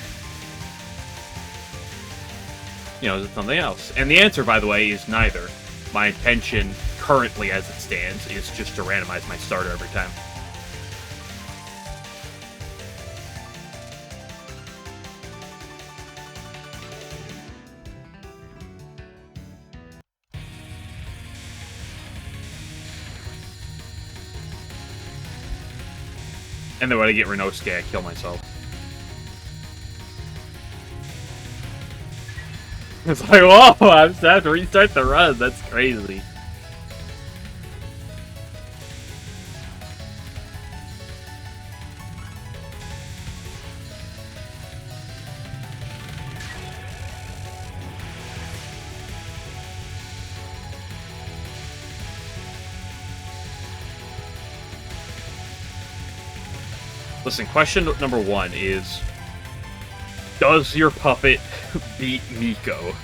you know, is it something else? And the answer, by the way, is neither. My intention, currently as it stands, is just to randomize my starter every time. And then when I get Renosuke, I kill myself. It's like, whoa, I just have to restart the run. That's crazy. Listen, question number one is, does your puppet beat Miko?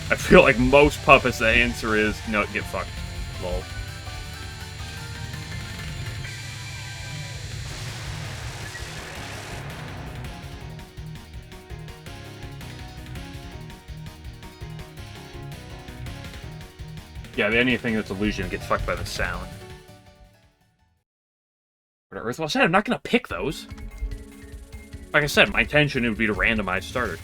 I feel like most puppets, the answer is, no, get fucked. Lol. Yeah, anything that's illusion gets fucked by the sound. But Earthwell said, I'm not going to pick those. Like I said, my intention would be to randomize starter.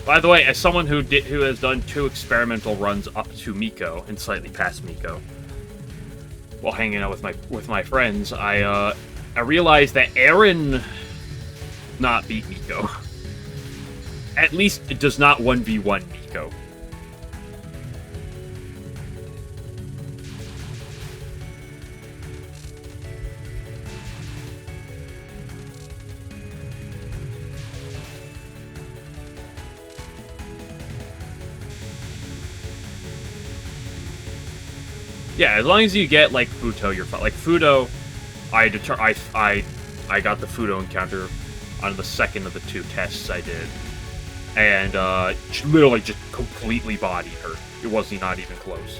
By the way, as someone who has done 2 experimental runs up to Miko and slightly past Miko, while hanging out with my friends, I realized that Aaron not beat Miko. At least it does not 1v1 Miko. Yeah, as long as you get, like, Futo, you're fine. Like, Futo, I got the Futo encounter on the second of the 2 tests I did. And, literally just completely bodied her. It wasn't not even close.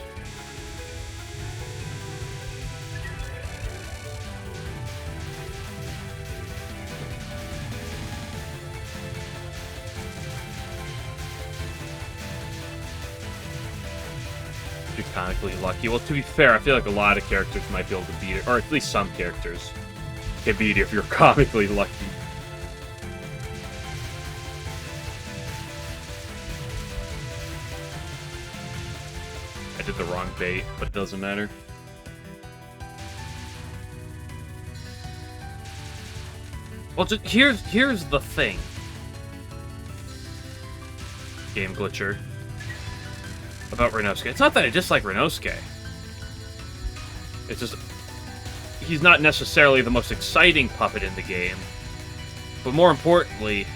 Comically lucky. Well, to be fair, I feel like a lot of characters might be able to beat it, or at least some characters can beat it if you're comically lucky. I did the wrong bait, but it doesn't matter. Well, just here's the thing. Game glitcher. About Renosuke. It's not that I dislike Renosuke. It's just... he's not necessarily the most exciting puppet in the game. But more importantly...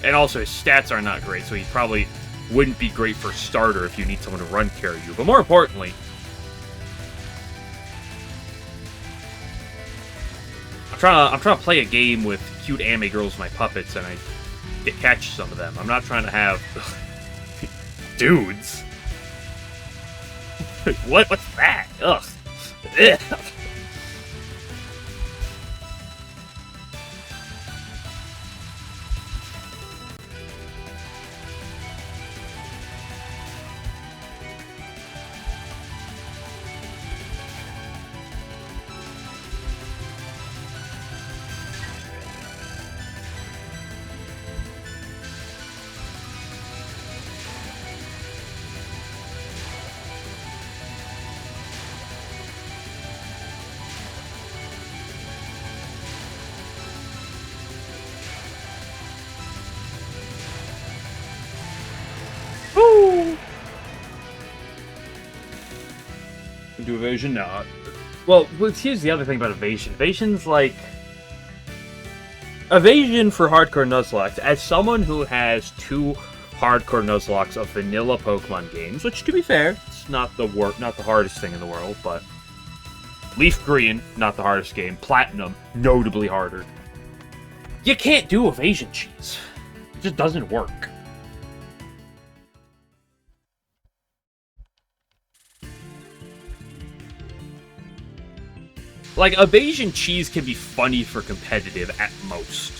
and also his stats are not great, so he probably wouldn't be great for starter if you need someone to run carry you. But more importantly... I'm trying to play a game with cute anime girls, my puppets, and I catch some of them. I'm not trying to have dudes. What's that? Ugh. Ugh. Do evasion? No. Well, here's the other thing about evasion. Evasion's like... Evasion for hardcore Nuzlocke. As someone who has 2 hardcore Nuzlocks of vanilla Pokemon games, which, to be fair, it's not the hardest thing in the world, but... Leaf Green, not the hardest game. Platinum, notably harder. You can't do evasion cheese. It just doesn't work. Like, evasion cheese can be funny for competitive at most.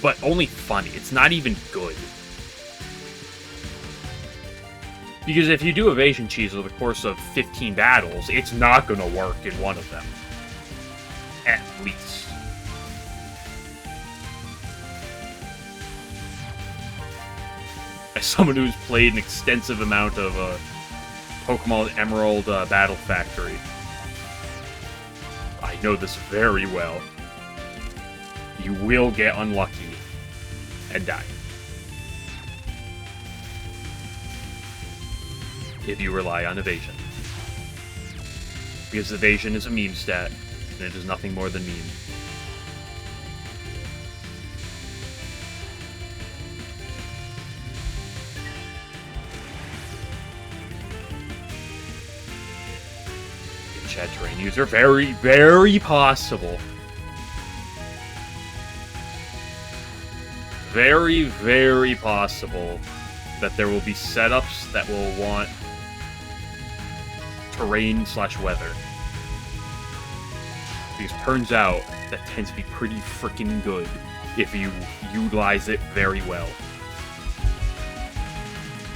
But only funny. It's not even good. Because if you do evasion cheese over the course of 15 battles, it's not going to work in one of them. At least. As someone who's played an extensive amount of Pokemon Emerald Battle Factory, I know this very well. You will get unlucky and die. If you rely on evasion. Because evasion is a meme stat, and it is nothing more than meme. Chat terrain user, very, very possible. Very, very possible that there will be setups that will want terrain/weather. Because turns out that tends to be pretty freaking good if you utilize it very well.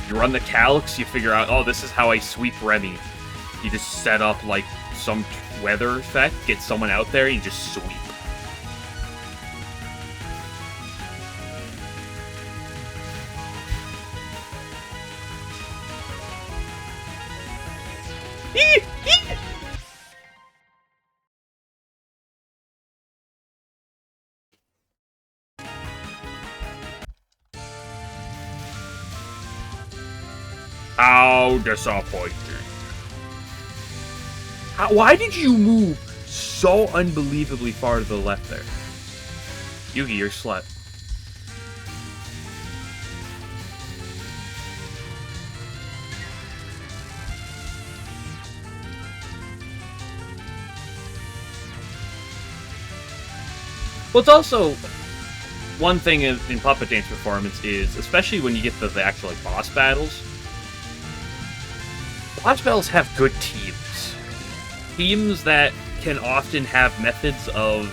You run the Calyx, you figure out, oh, this is how I sweep Remy. You just set up, like, some weather effect, get someone out there, and you just sweep. How disappointing. Why did you move so unbelievably far to the left there? Yugi, you're a slut. Well, it's also one thing in Puppet Dance Performance is, especially when you get to the actual like, boss battles, boss battles have good teams. Teams that can often have methods of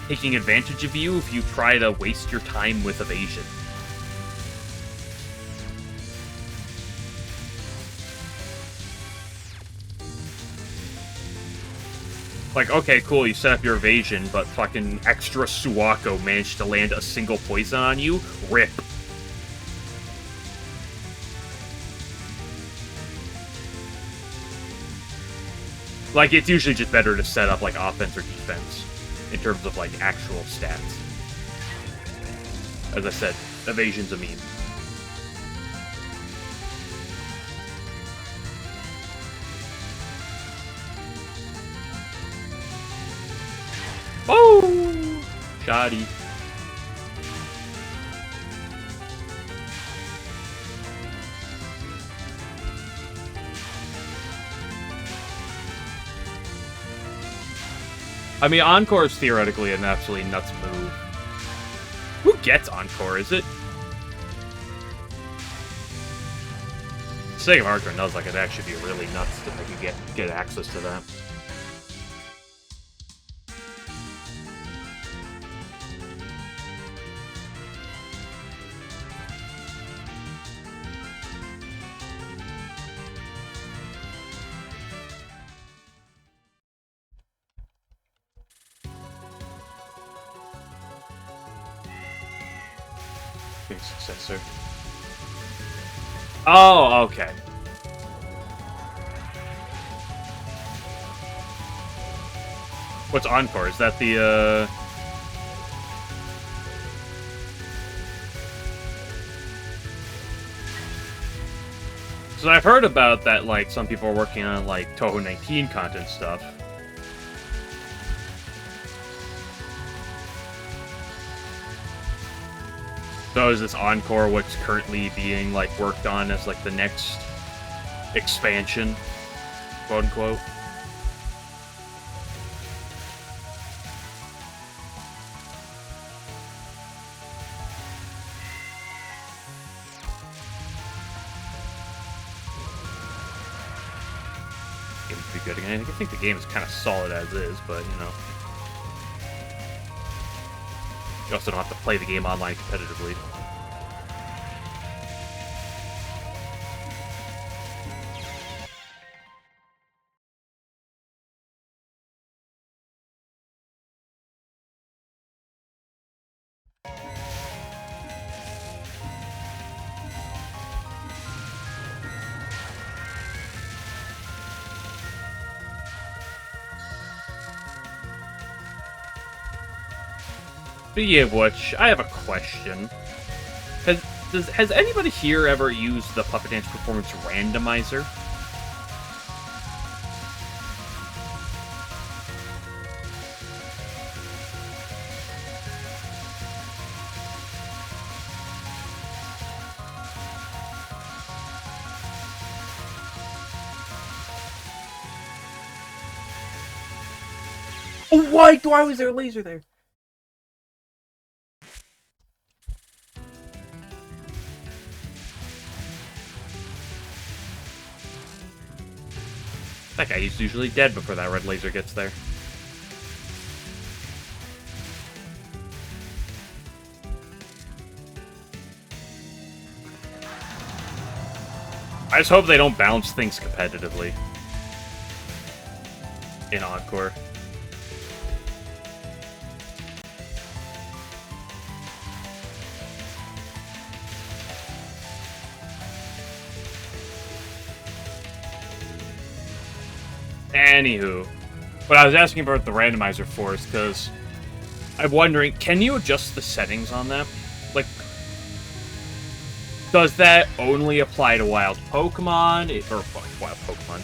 taking advantage of you if you try to waste your time with evasion. Like, okay, cool, you set up your evasion, but fucking extra Suwako managed to land a single poison on you? RIP. Like, it's usually just better to set up, like, offense or defense in terms of, like, actual stats. As I said, evasion's a meme. Oh! Shoddy. I mean, Encore is theoretically an absolutely nuts move. Who gets Encore, is it? Sake of Hardcore knows like it'd actually be really nuts to make you get access to that. Successor. Oh, okay. What's Encore? Is that the, So I've heard about that, like, some people are working on, like, Touhou 19 content stuff. So is this Encore what's currently being, like, worked on as, like, the next expansion, quote-unquote? Game would be good again. I think the game is kind of solid as is, but, you know. You also don't have to play the game online competitively. Speaking of which, I have a question. Has anybody here ever used the Puppet Dance Performance Randomizer? Oh, why was there a laser there? That guy is usually dead before that red laser gets there. I just hope they don't bounce things competitively in Encore. Anywho, what I was asking about the randomizer for is because I'm wondering, can you adjust the settings on that? Like, does that only apply to wild Pokemon? Or wild Pokemon?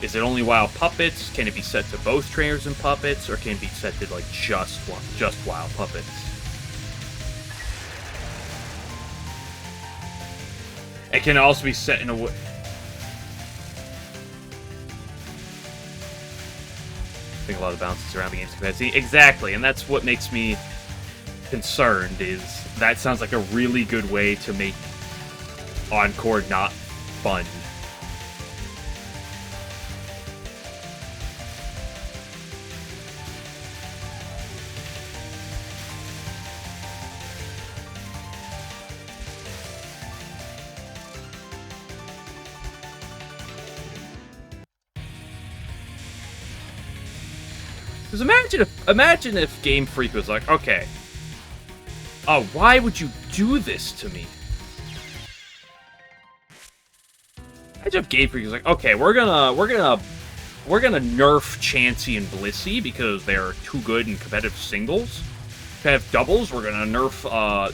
Is it only wild puppets? Can it be set to both trainers and puppets, or can it be set to like just wild puppets? It can also be set in a way. I think a lot of bounces around the game's capacity. Exactly, and that's what makes me concerned, is that sounds like a really good way to make Encore not fun. Because imagine if Game Freak was like, okay, why would you do this to me? Imagine if Game Freak was like, okay, we're gonna nerf Chansey and Blissey because they're too good in competitive singles. To have doubles, we're gonna nerf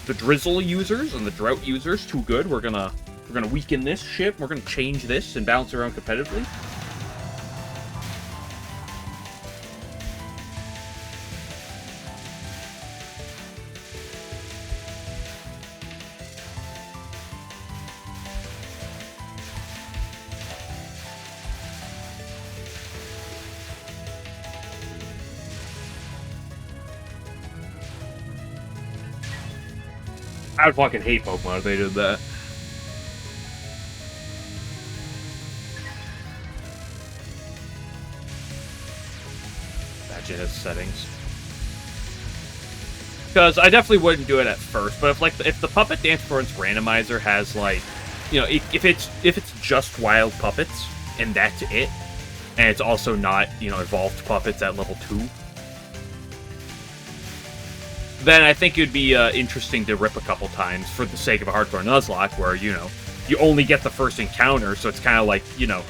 the Drizzle users and the Drought users too good. We're gonna weaken this shit. We're gonna change this and bounce around competitively. I would fucking hate Pokemon if they did that. Imagine its settings. Because I definitely wouldn't do it at first, but if the Puppet Dance Performance Randomizer has like, you know, if it's just wild puppets and that's it, and it's also not, you know, evolved puppets at level 2, then I think it would be interesting to rip a couple times for the sake of a hardcore Nuzlocke, where, you know, you only get the first encounter, so it's kind of like, you know,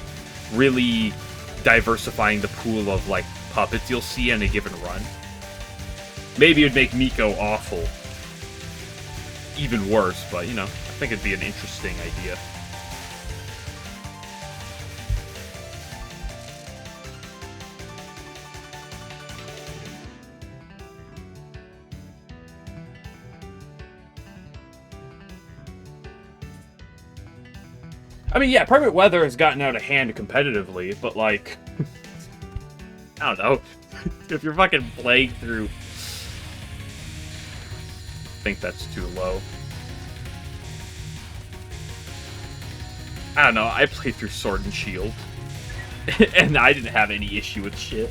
really diversifying the pool of, like, puppets you'll see in a given run. Maybe it would make Miko awful. Even worse, but, you know, I think it'd be an interesting idea. I mean, yeah, Permanent Weather has gotten out of hand competitively, but, like, I don't know. If you're fucking playing through... I think that's too low. I don't know, I played through Sword and Shield, and I didn't have any issue with shit.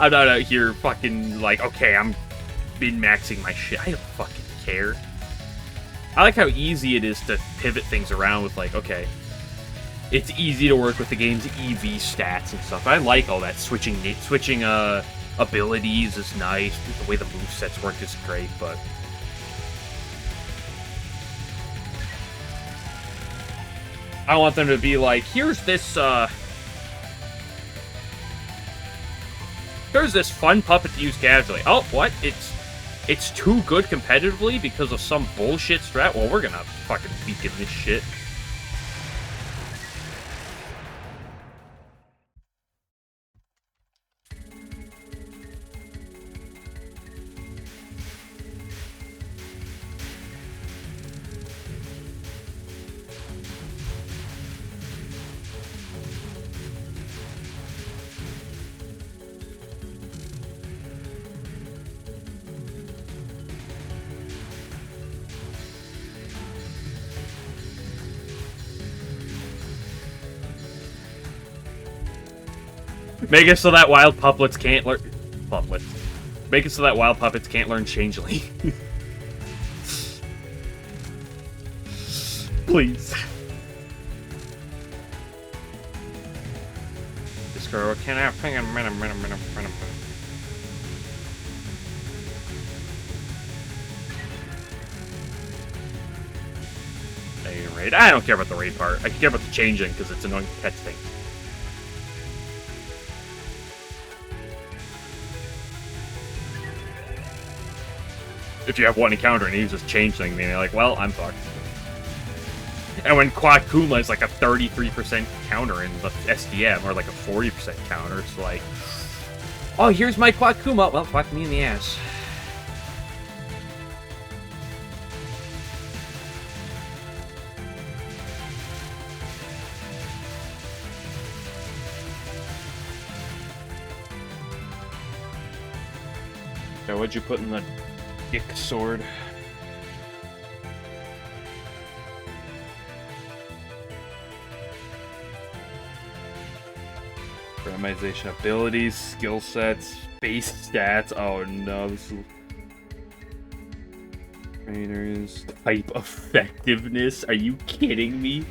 I'm not out here fucking, like, okay, I'm min-maxing my shit. I don't fucking care. I like how easy it is to pivot things around with, like, okay, it's easy to work with the game's EV stats and stuff. I like all that. Switching abilities is nice. The way the movesets work is great, but... I want them to be like, here's this fun puppet to use casually. Oh, what? It's too good competitively because of some bullshit strat? Well, we're gonna fucking weaken this shit. Make it so that wild puppets can't learn... Puppets. Make it so that wild puppets can't learn Changeling. Please. This girl can have... Raid. I don't care about the raid part. I care about the changing because it's annoying to catch things. If you have one encounter and he uses Changeling, then you're like, well, I'm fucked. And when Quad Kuma is like a 33% counter in the SDM, or like a 40% counter, it's like, oh, here's my Quad Kuma. Well, fuck me in the ass. So what'd you put in the dick sword? Randomization abilities, skill sets, base stats. Oh no, this is... Trainers, type effectiveness. Are you kidding me?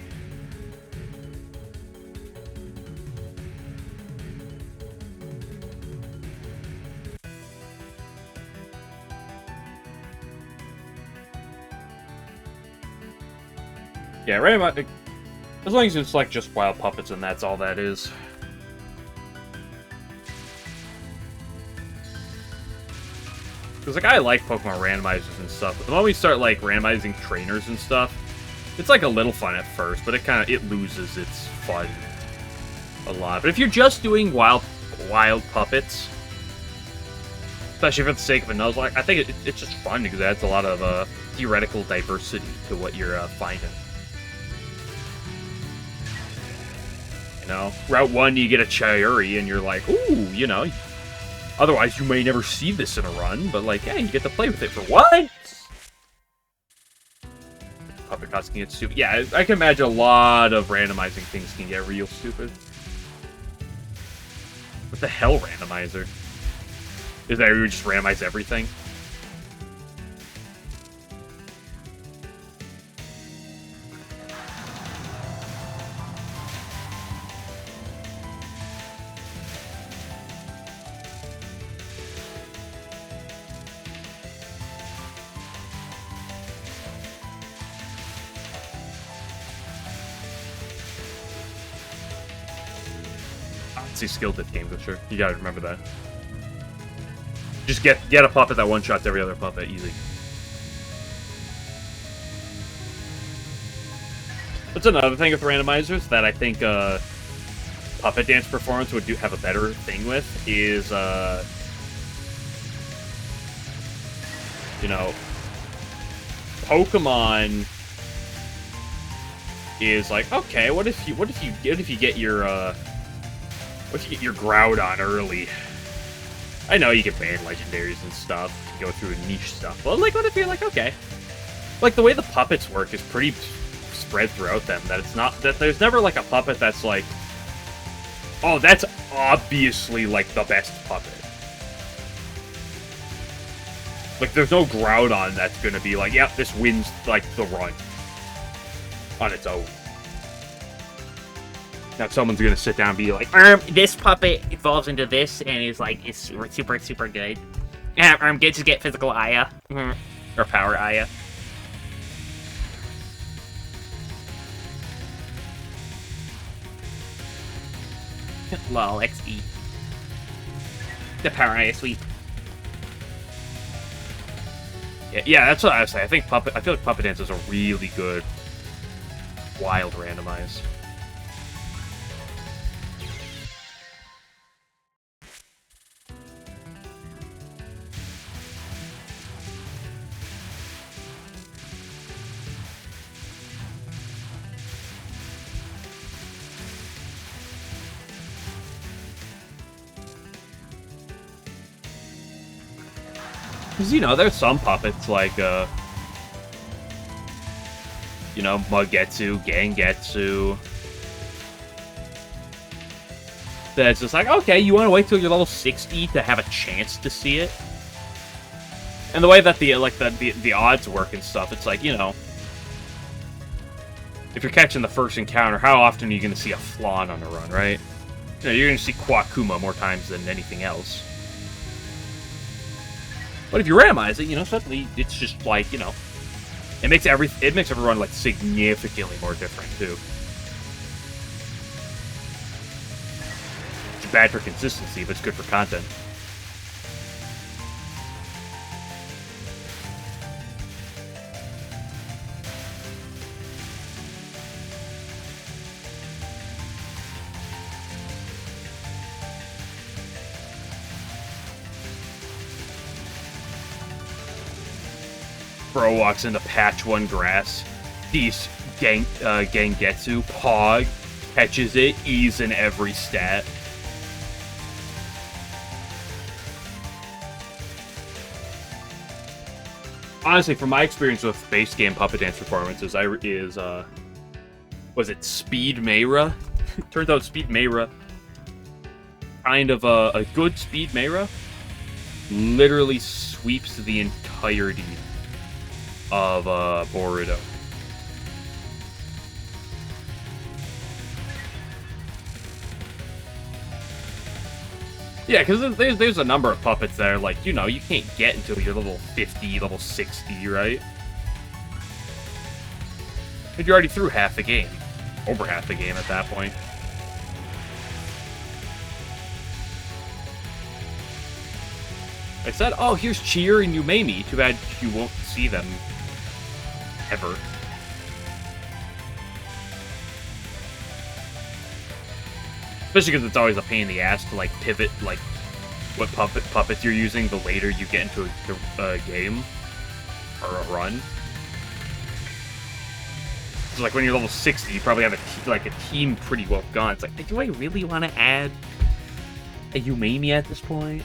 Yeah, right about... As long as you select just wild puppets and that's all that is. Because, like, I like Pokemon randomizers and stuff, but the moment we start, like, randomizing trainers and stuff, it's, like, a little fun at first, but it loses its fun a lot. But if you're just doing wild puppets, especially for the sake of a Nuzlocke, I think it's just fun because it adds a lot of theoretical diversity to what you're finding. You know, Route 1, you get a Chiuri, and you're like, ooh, you know, otherwise you may never see this in a run, but, like, yeah, you get to play with it for once! puppet costs can get stupid. Yeah, I can imagine a lot of randomizing things can get real stupid. What the hell, randomizer? Is that you just randomize everything? See skill dip game, but sure. You gotta remember that. Just get a puppet that one-shots every other puppet, easy. That's another thing with randomizers that I think puppet dance performance would have a better thing with is you know, Pokemon is like, okay, what if you get your what if you get your Groudon early? I know you can ban legendaries and stuff, go through niche stuff, but like, what if you're like, okay, like the way the puppets work is pretty spread throughout them. That it's not that there's never like a puppet that's like, oh, that's obviously like the best puppet. Like, there's no Groudon that's gonna be like, yep, this wins like the run on its own. Now someone's gonna sit down and be like, this puppet evolves into this and is like, it's super, super good. Get to get physical Aya. Or power Aya. Lol, XD. The power Aya sweep. yeah, that's what I was saying. I feel like Puppet Dance is a really good wild randomize. Because, you know, there's some puppets like, you know, Mugetsu, Gengetsu. That's just like, okay, you want to wait till you're level 60 to have a chance to see it? And the way that the odds work and stuff, it's like, you know, if you're catching the first encounter, how often are you going to see a Flan on a run, right? You know, you're going to see Quakuma more times than anything else. But if you randomize it, you know, suddenly it's just like, you know, it makes everyone like significantly more different too. It's bad for consistency, but it's good for content. Bro walks into patch 1 grass. These Gengetsu, Pog, catches it, ease in every stat. Honestly, from my experience with base game Puppet Dance performances, was it Speed Mayra? Turns out Speed Mayra, kind of a good Speed Mayra, literally sweeps the entirety of Boruto. Yeah, because there's a number of puppets that are like, you know, you can't get until you're level 50, level 60, right? And you're already through half the game. Over half the game at that point. I said, oh, here's Cheer and Yumemi. Too bad you won't see them ever. Especially because it's always a pain in the ass to like pivot like what puppets you're using the later you get into a game or a run. So like when you're level 60, you probably have a team pretty well gone. It's like, do I really want to add a Yumemi at this point?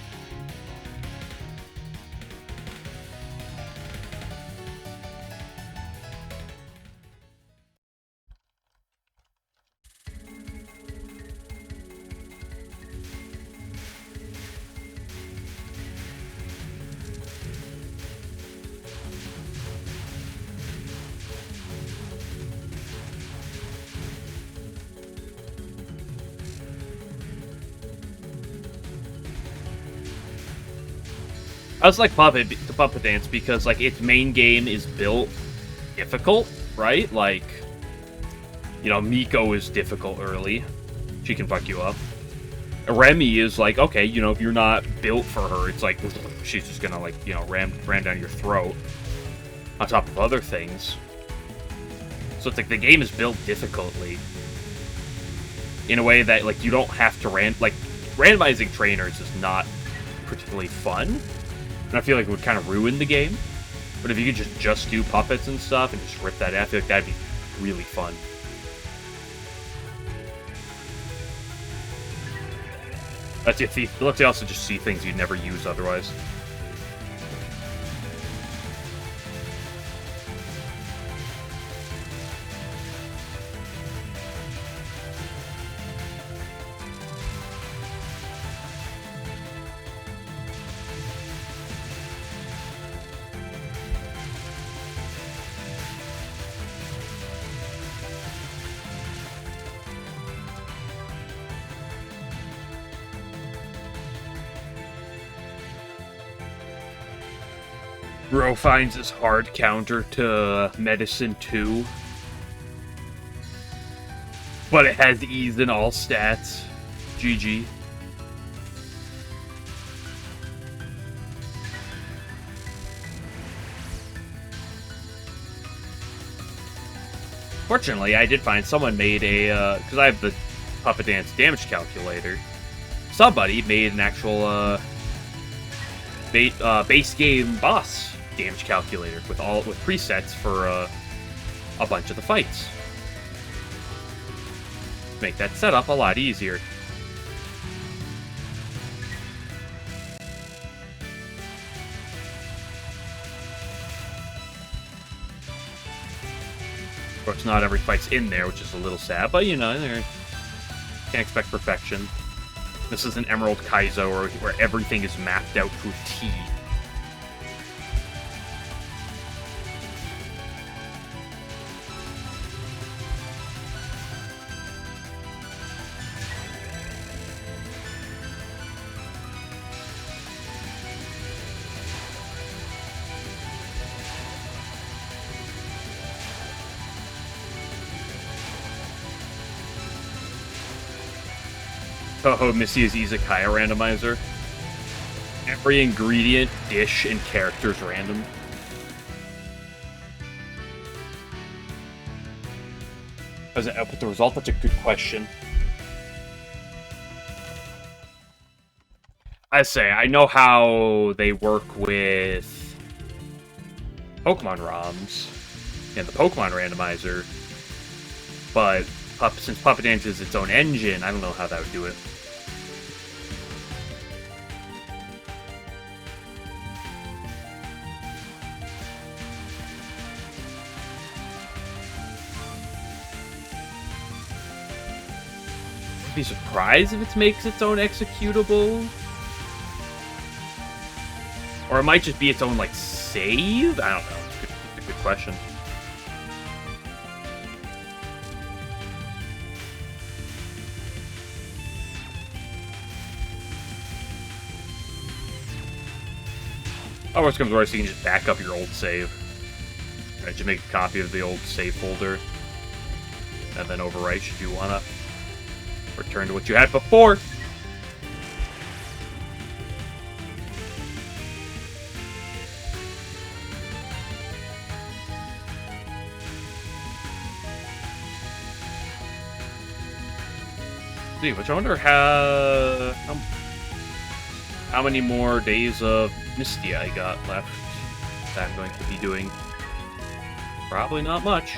I was like the Puppet Dance because like its main game is built difficult, right? Like, you know, Miko is difficult early. She can fuck you up. Remy is like, okay, you know, if you're not built for her, it's like she's just gonna like, you know, ram down your throat. On top of other things. So it's like the game is built difficultly. In a way that like you don't have to randomizing trainers is not particularly fun. And I feel like it would kind of ruin the game. But if you could just do puppets and stuff and just rip that out, I feel like that'd be really fun. Let's you also just see things you'd never use otherwise. Bro finds his hard counter to Medicine 2. But it has ease in all stats. GG. Fortunately, I did find someone made a, because I have the Puppet Dance damage calculator. Somebody made an actual, base game boss damage calculator with presets for a bunch of the fights. Make that setup a lot easier. Of course, not every fight's in there, which is a little sad, but you know, can't expect perfection. This is an Emerald Kaizo where everything is mapped out to a T. Touhou Missy's Izakaya randomizer. Every ingredient, dish, and character is random. Does it output the result? That's a good question. I say, I know how they work with Pokemon ROMs and the Pokemon randomizer, but since Puppet Dance is its own engine, I don't know how that would do it. Be surprised if it makes its own executable, or it might just be its own like save. I don't know. It's a good question. Oh, worst comes to worst, you can just back up your old save. Right, just make a copy of the old save folder, and then overwrite should you wanna. Return to what you had before. See, which I wonder how many more days of Misty I got left that I'm going to be doing. Probably not much.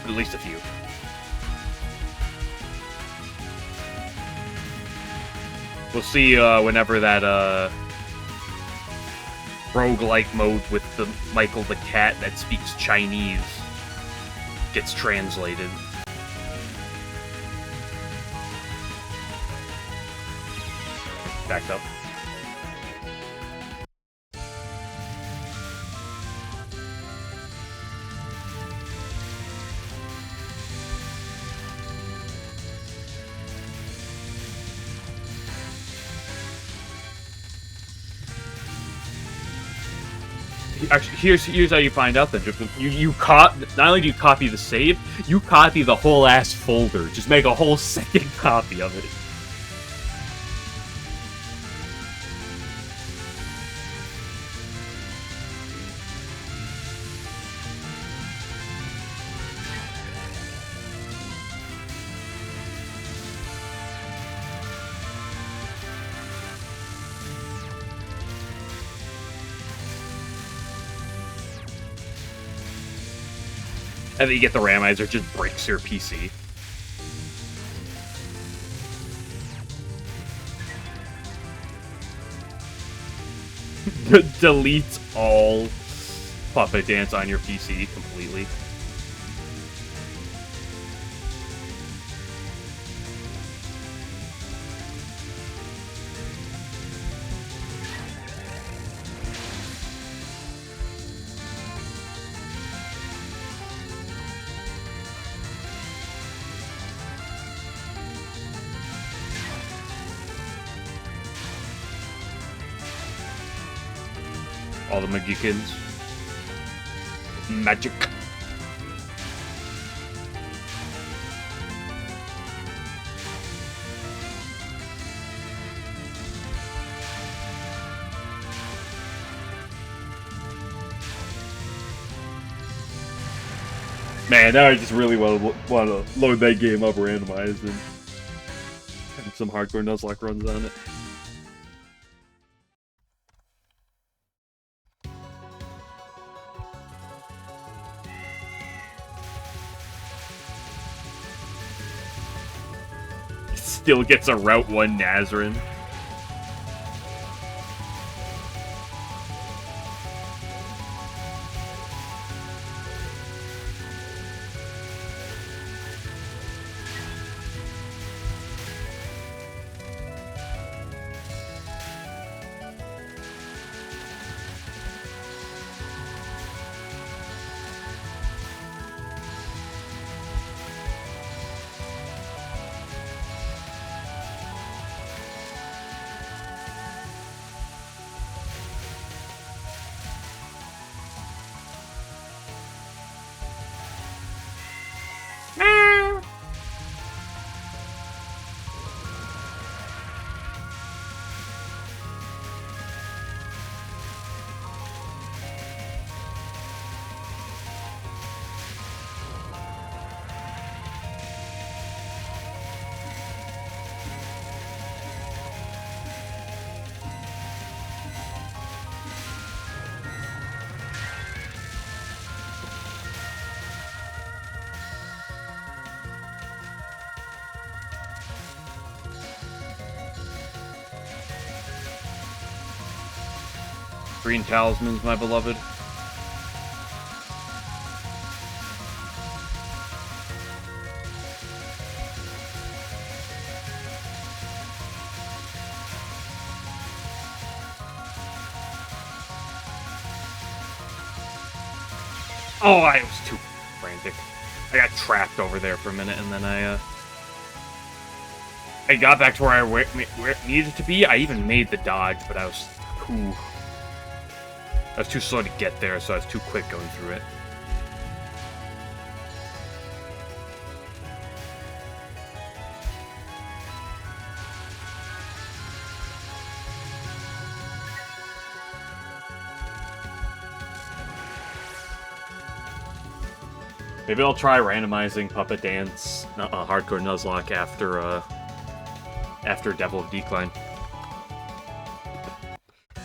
But at least a few. We'll see whenever that roguelike mode with the Michael the Cat that speaks Chinese gets translated. Backed up. Actually, here's how you find out then. Not only do you copy the save, you copy the whole ass folder. Just make a whole second copy of it. And then you get the randomizer, it just breaks your PC. Deletes all Puppet Dance on your PC completely. All the magicians. Magic. Man, now I just really want to load that game up randomized and have some hardcore Nuzlocke runs on it. Still gets a Route 1 Nazarene. Green talismans, my beloved. Oh, I was too frantic. I got trapped over there for a minute, and then I got back to where it needed to be. I even made the dodge, but I was too slow to get there, so I was too quick going through it. Maybe I'll try randomizing Puppet Dance, Hardcore Nuzlocke after Devil of Decline.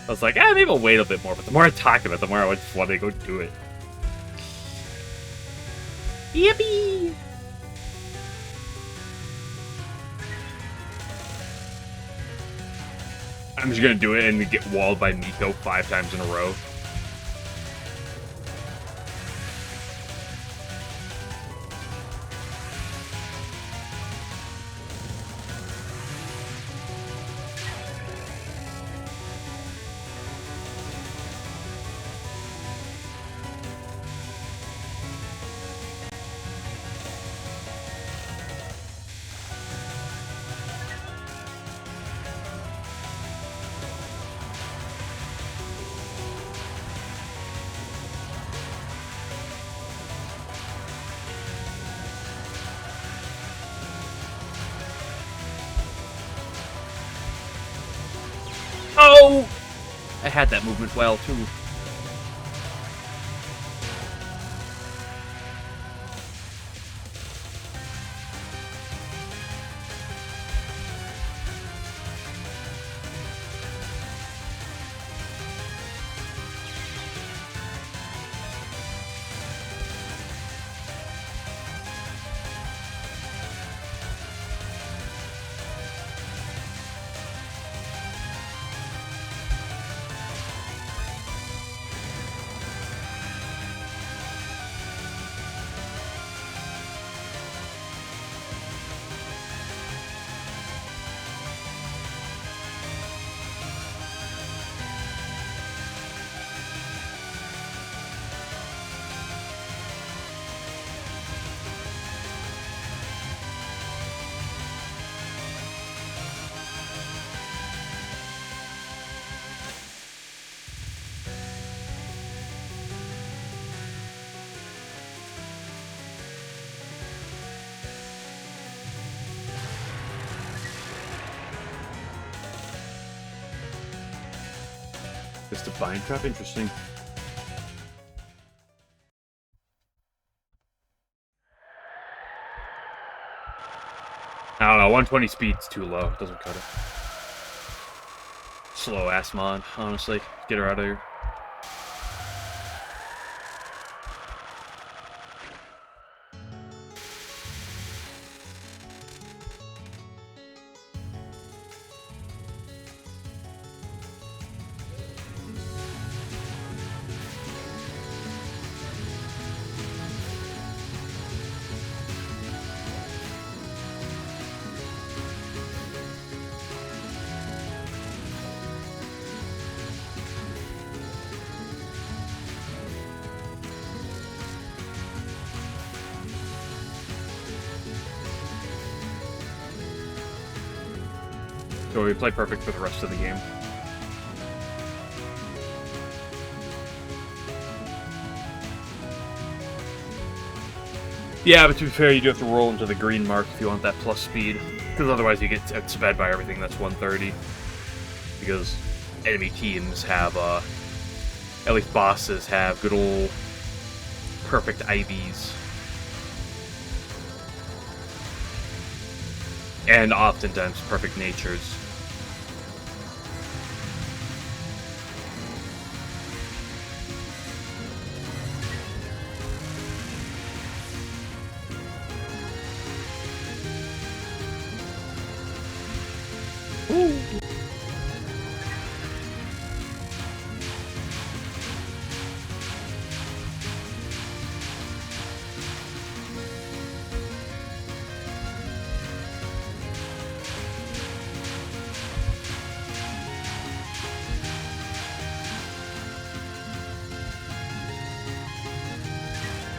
I was like, maybe I'll wait a bit more, but the more I talk about it, the more I just want to go do it. Yippee! I'm just gonna do it and get walled by Miko 5 times in a row. No! I had that movement well, too. This Divine Trap, interesting. I don't know, 120 speed's too low. It doesn't cut it. Slow ass mod, honestly. Get her out of here. So we play perfect for the rest of the game. Yeah, but to be fair, you do have to roll into the green mark if you want that plus speed. Because otherwise you get sped by everything that's 130. Because enemy teams have, at least bosses have good old perfect IVs. And oftentimes perfect natures. Ooh.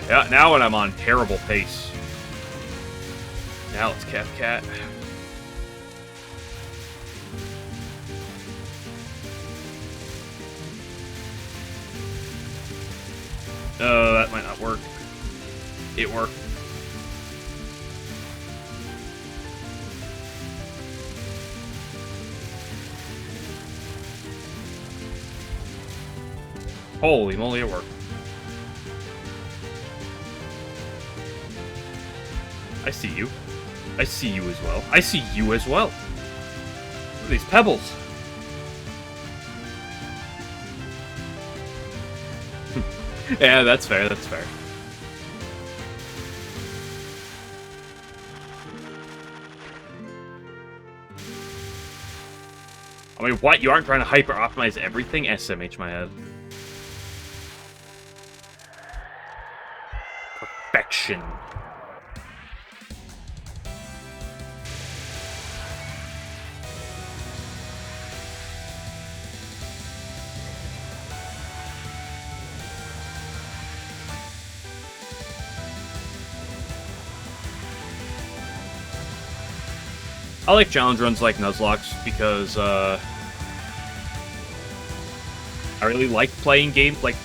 Yeah, now when I'm on terrible pace. Now it's Cat. That might not work. It worked. Holy moly, it worked. I see you. I see you as well. I see you as well. Look at these pebbles. Yeah, that's fair, that's fair. I mean, what? You aren't trying to hyper-optimize everything? SMH my head. Perfection. I like challenge runs like Nuzlocke's because, I really like playing games like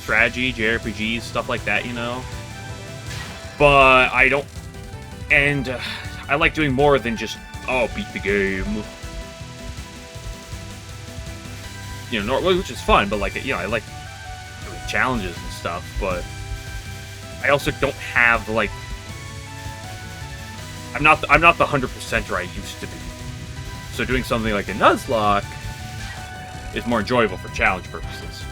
strategy, JRPGs, stuff like that, you know? But I don't... And I like doing more than just, oh, beat the game. which is fun, but like, I like doing challenges and stuff, but I also don't have like, I'm not the 100%er I used to be. So doing something like a Nuzlocke is more enjoyable for challenge purposes.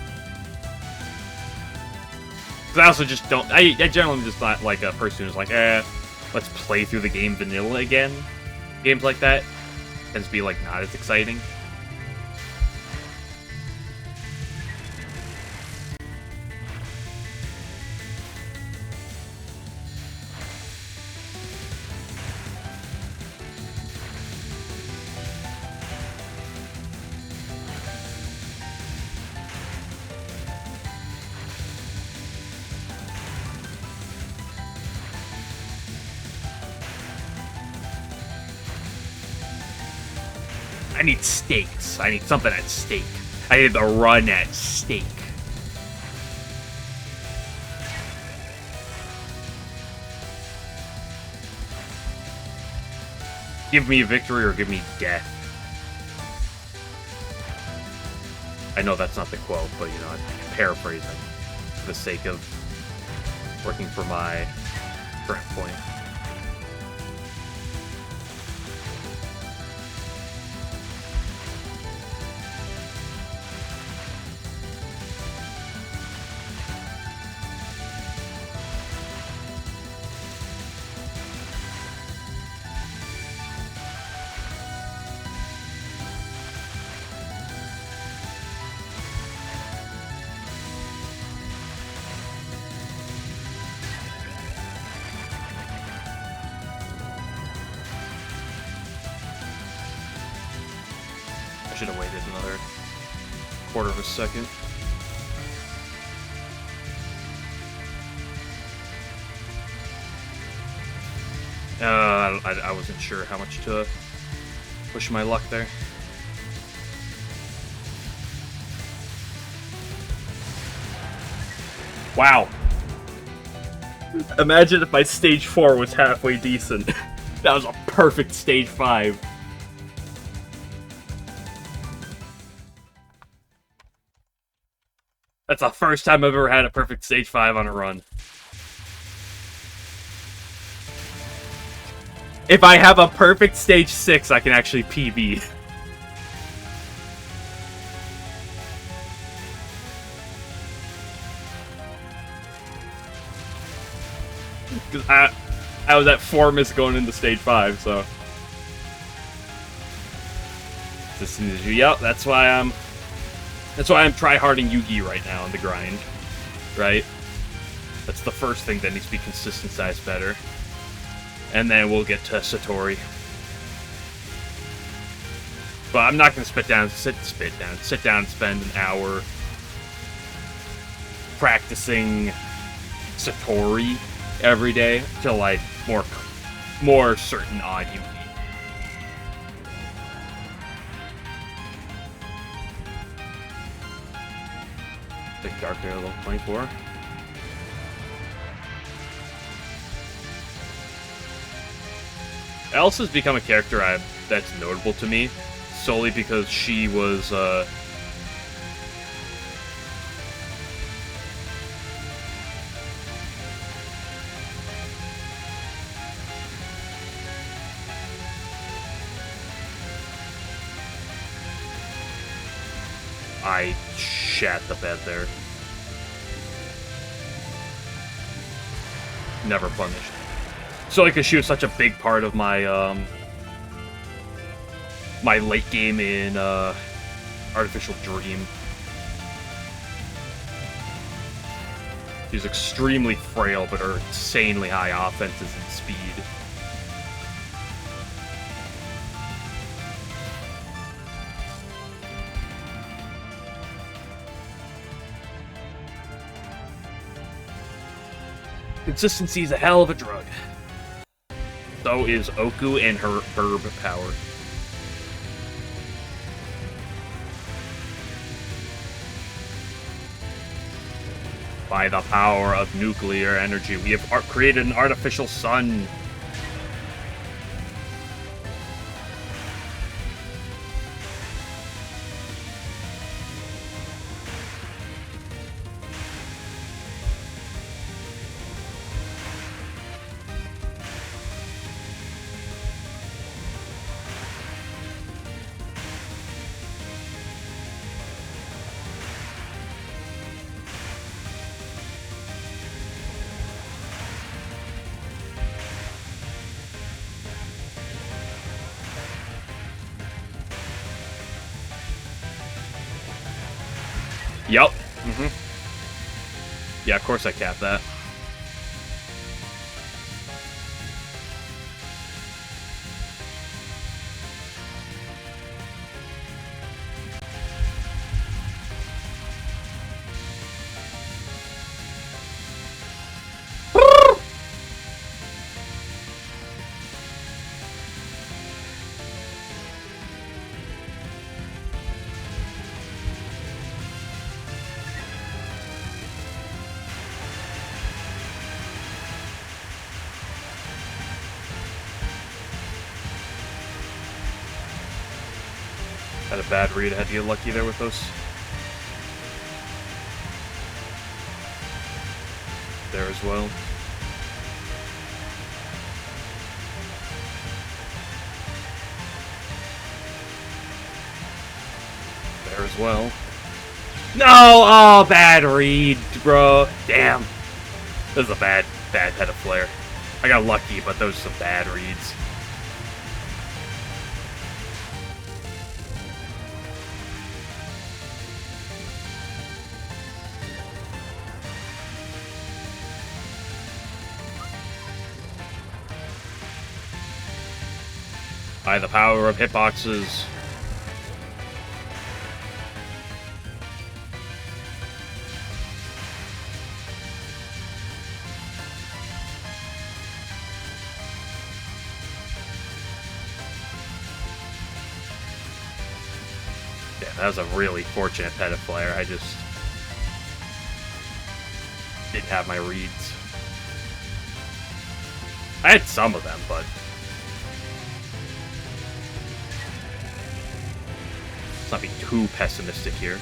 Because I also just don't, I generally am just not like a person who's like, let's play through the game vanilla again. Games like that tends to be like not as exciting. I need stakes. I need something at stake. I need the run at stake. Give me a victory or give me death. I know that's not the quote, but I'm paraphrasing for the sake of working for my current point. I should have waited another quarter of a second. I wasn't sure how much to push my luck there. Wow. Imagine if my stage 4 was halfway decent. That was a perfect stage 5. That's the first time I've ever had a perfect stage 5 on a run. If I have a perfect stage 6, I can actually PB. Because I was at 4 miss going into stage 5, so. As soon as yep, that's why I'm try-harding Yugi right now on the grind, right? That's the first thing that needs to be consistent size better. And then we'll get to Satori. But I'm not gonna sit down and spend an hour practicing Satori every day till like more certain on Yugi. Big Dark there, level 24. Elsa's become a character that's notable to me, solely because she was, I shat the bed there. Never punished. So, because she was such a big part of my, my late game in, Artificial Dream. She's extremely frail, but her insanely high offenses and speed. Consistency is a hell of a drug. So is Oku and her herb power. By the power of nuclear energy, we have created an artificial sun. Yup. Yeah, of course I cap that. Had a bad read. I had to get lucky there with those. There as well. There as well. No! Oh, bad read, bro. Damn. This is a bad head of flare. I got lucky, but those are some bad reads. By the power of hitboxes. Yeah, that was a really fortunate pet of flare. I just didn't have my reads. I had some of them, but let's not be too pessimistic here.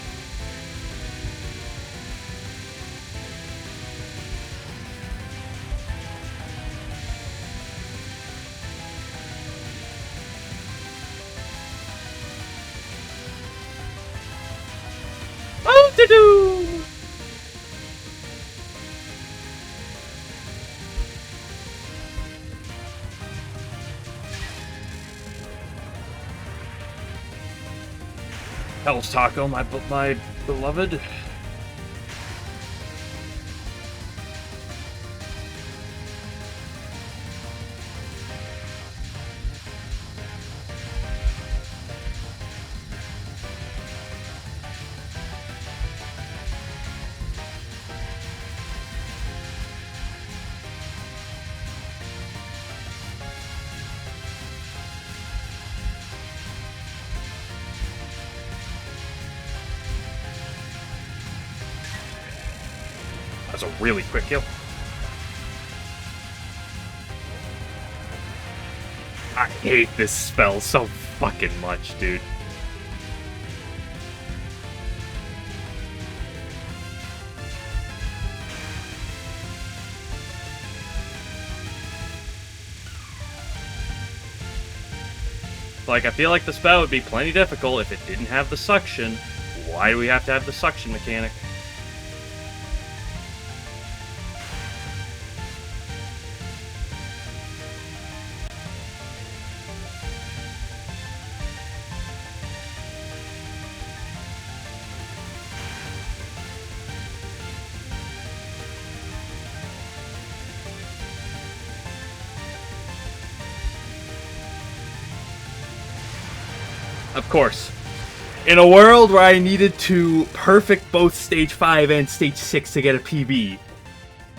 Oh, to-do! Hell's Taco, my beloved. That's a really quick kill. I hate this spell so fucking much, dude. Like, I feel like the spell would be plenty difficult if it didn't have the suction. Why do we have to have the suction mechanic? Of course. In a world where I needed to perfect both Stage 5 and Stage 6 to get a PB,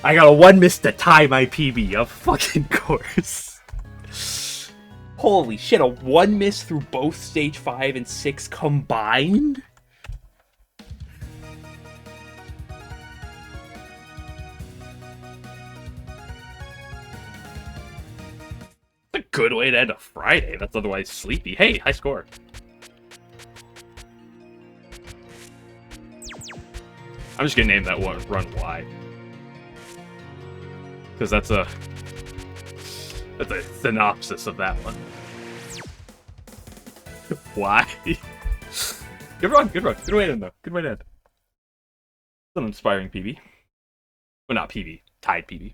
I got a 1 miss to tie my PB. Of fucking course. Holy shit, a 1 miss through both Stage 5 and 6 combined? A good way to end a Friday that's otherwise sleepy. Hey, high score. I'm just gonna name that one Run Y. Because that's a synopsis of that one. Why? Good run, good run. Good way to end, though. Good way to end. It's an inspiring PB. Well, not PB. Tied PB.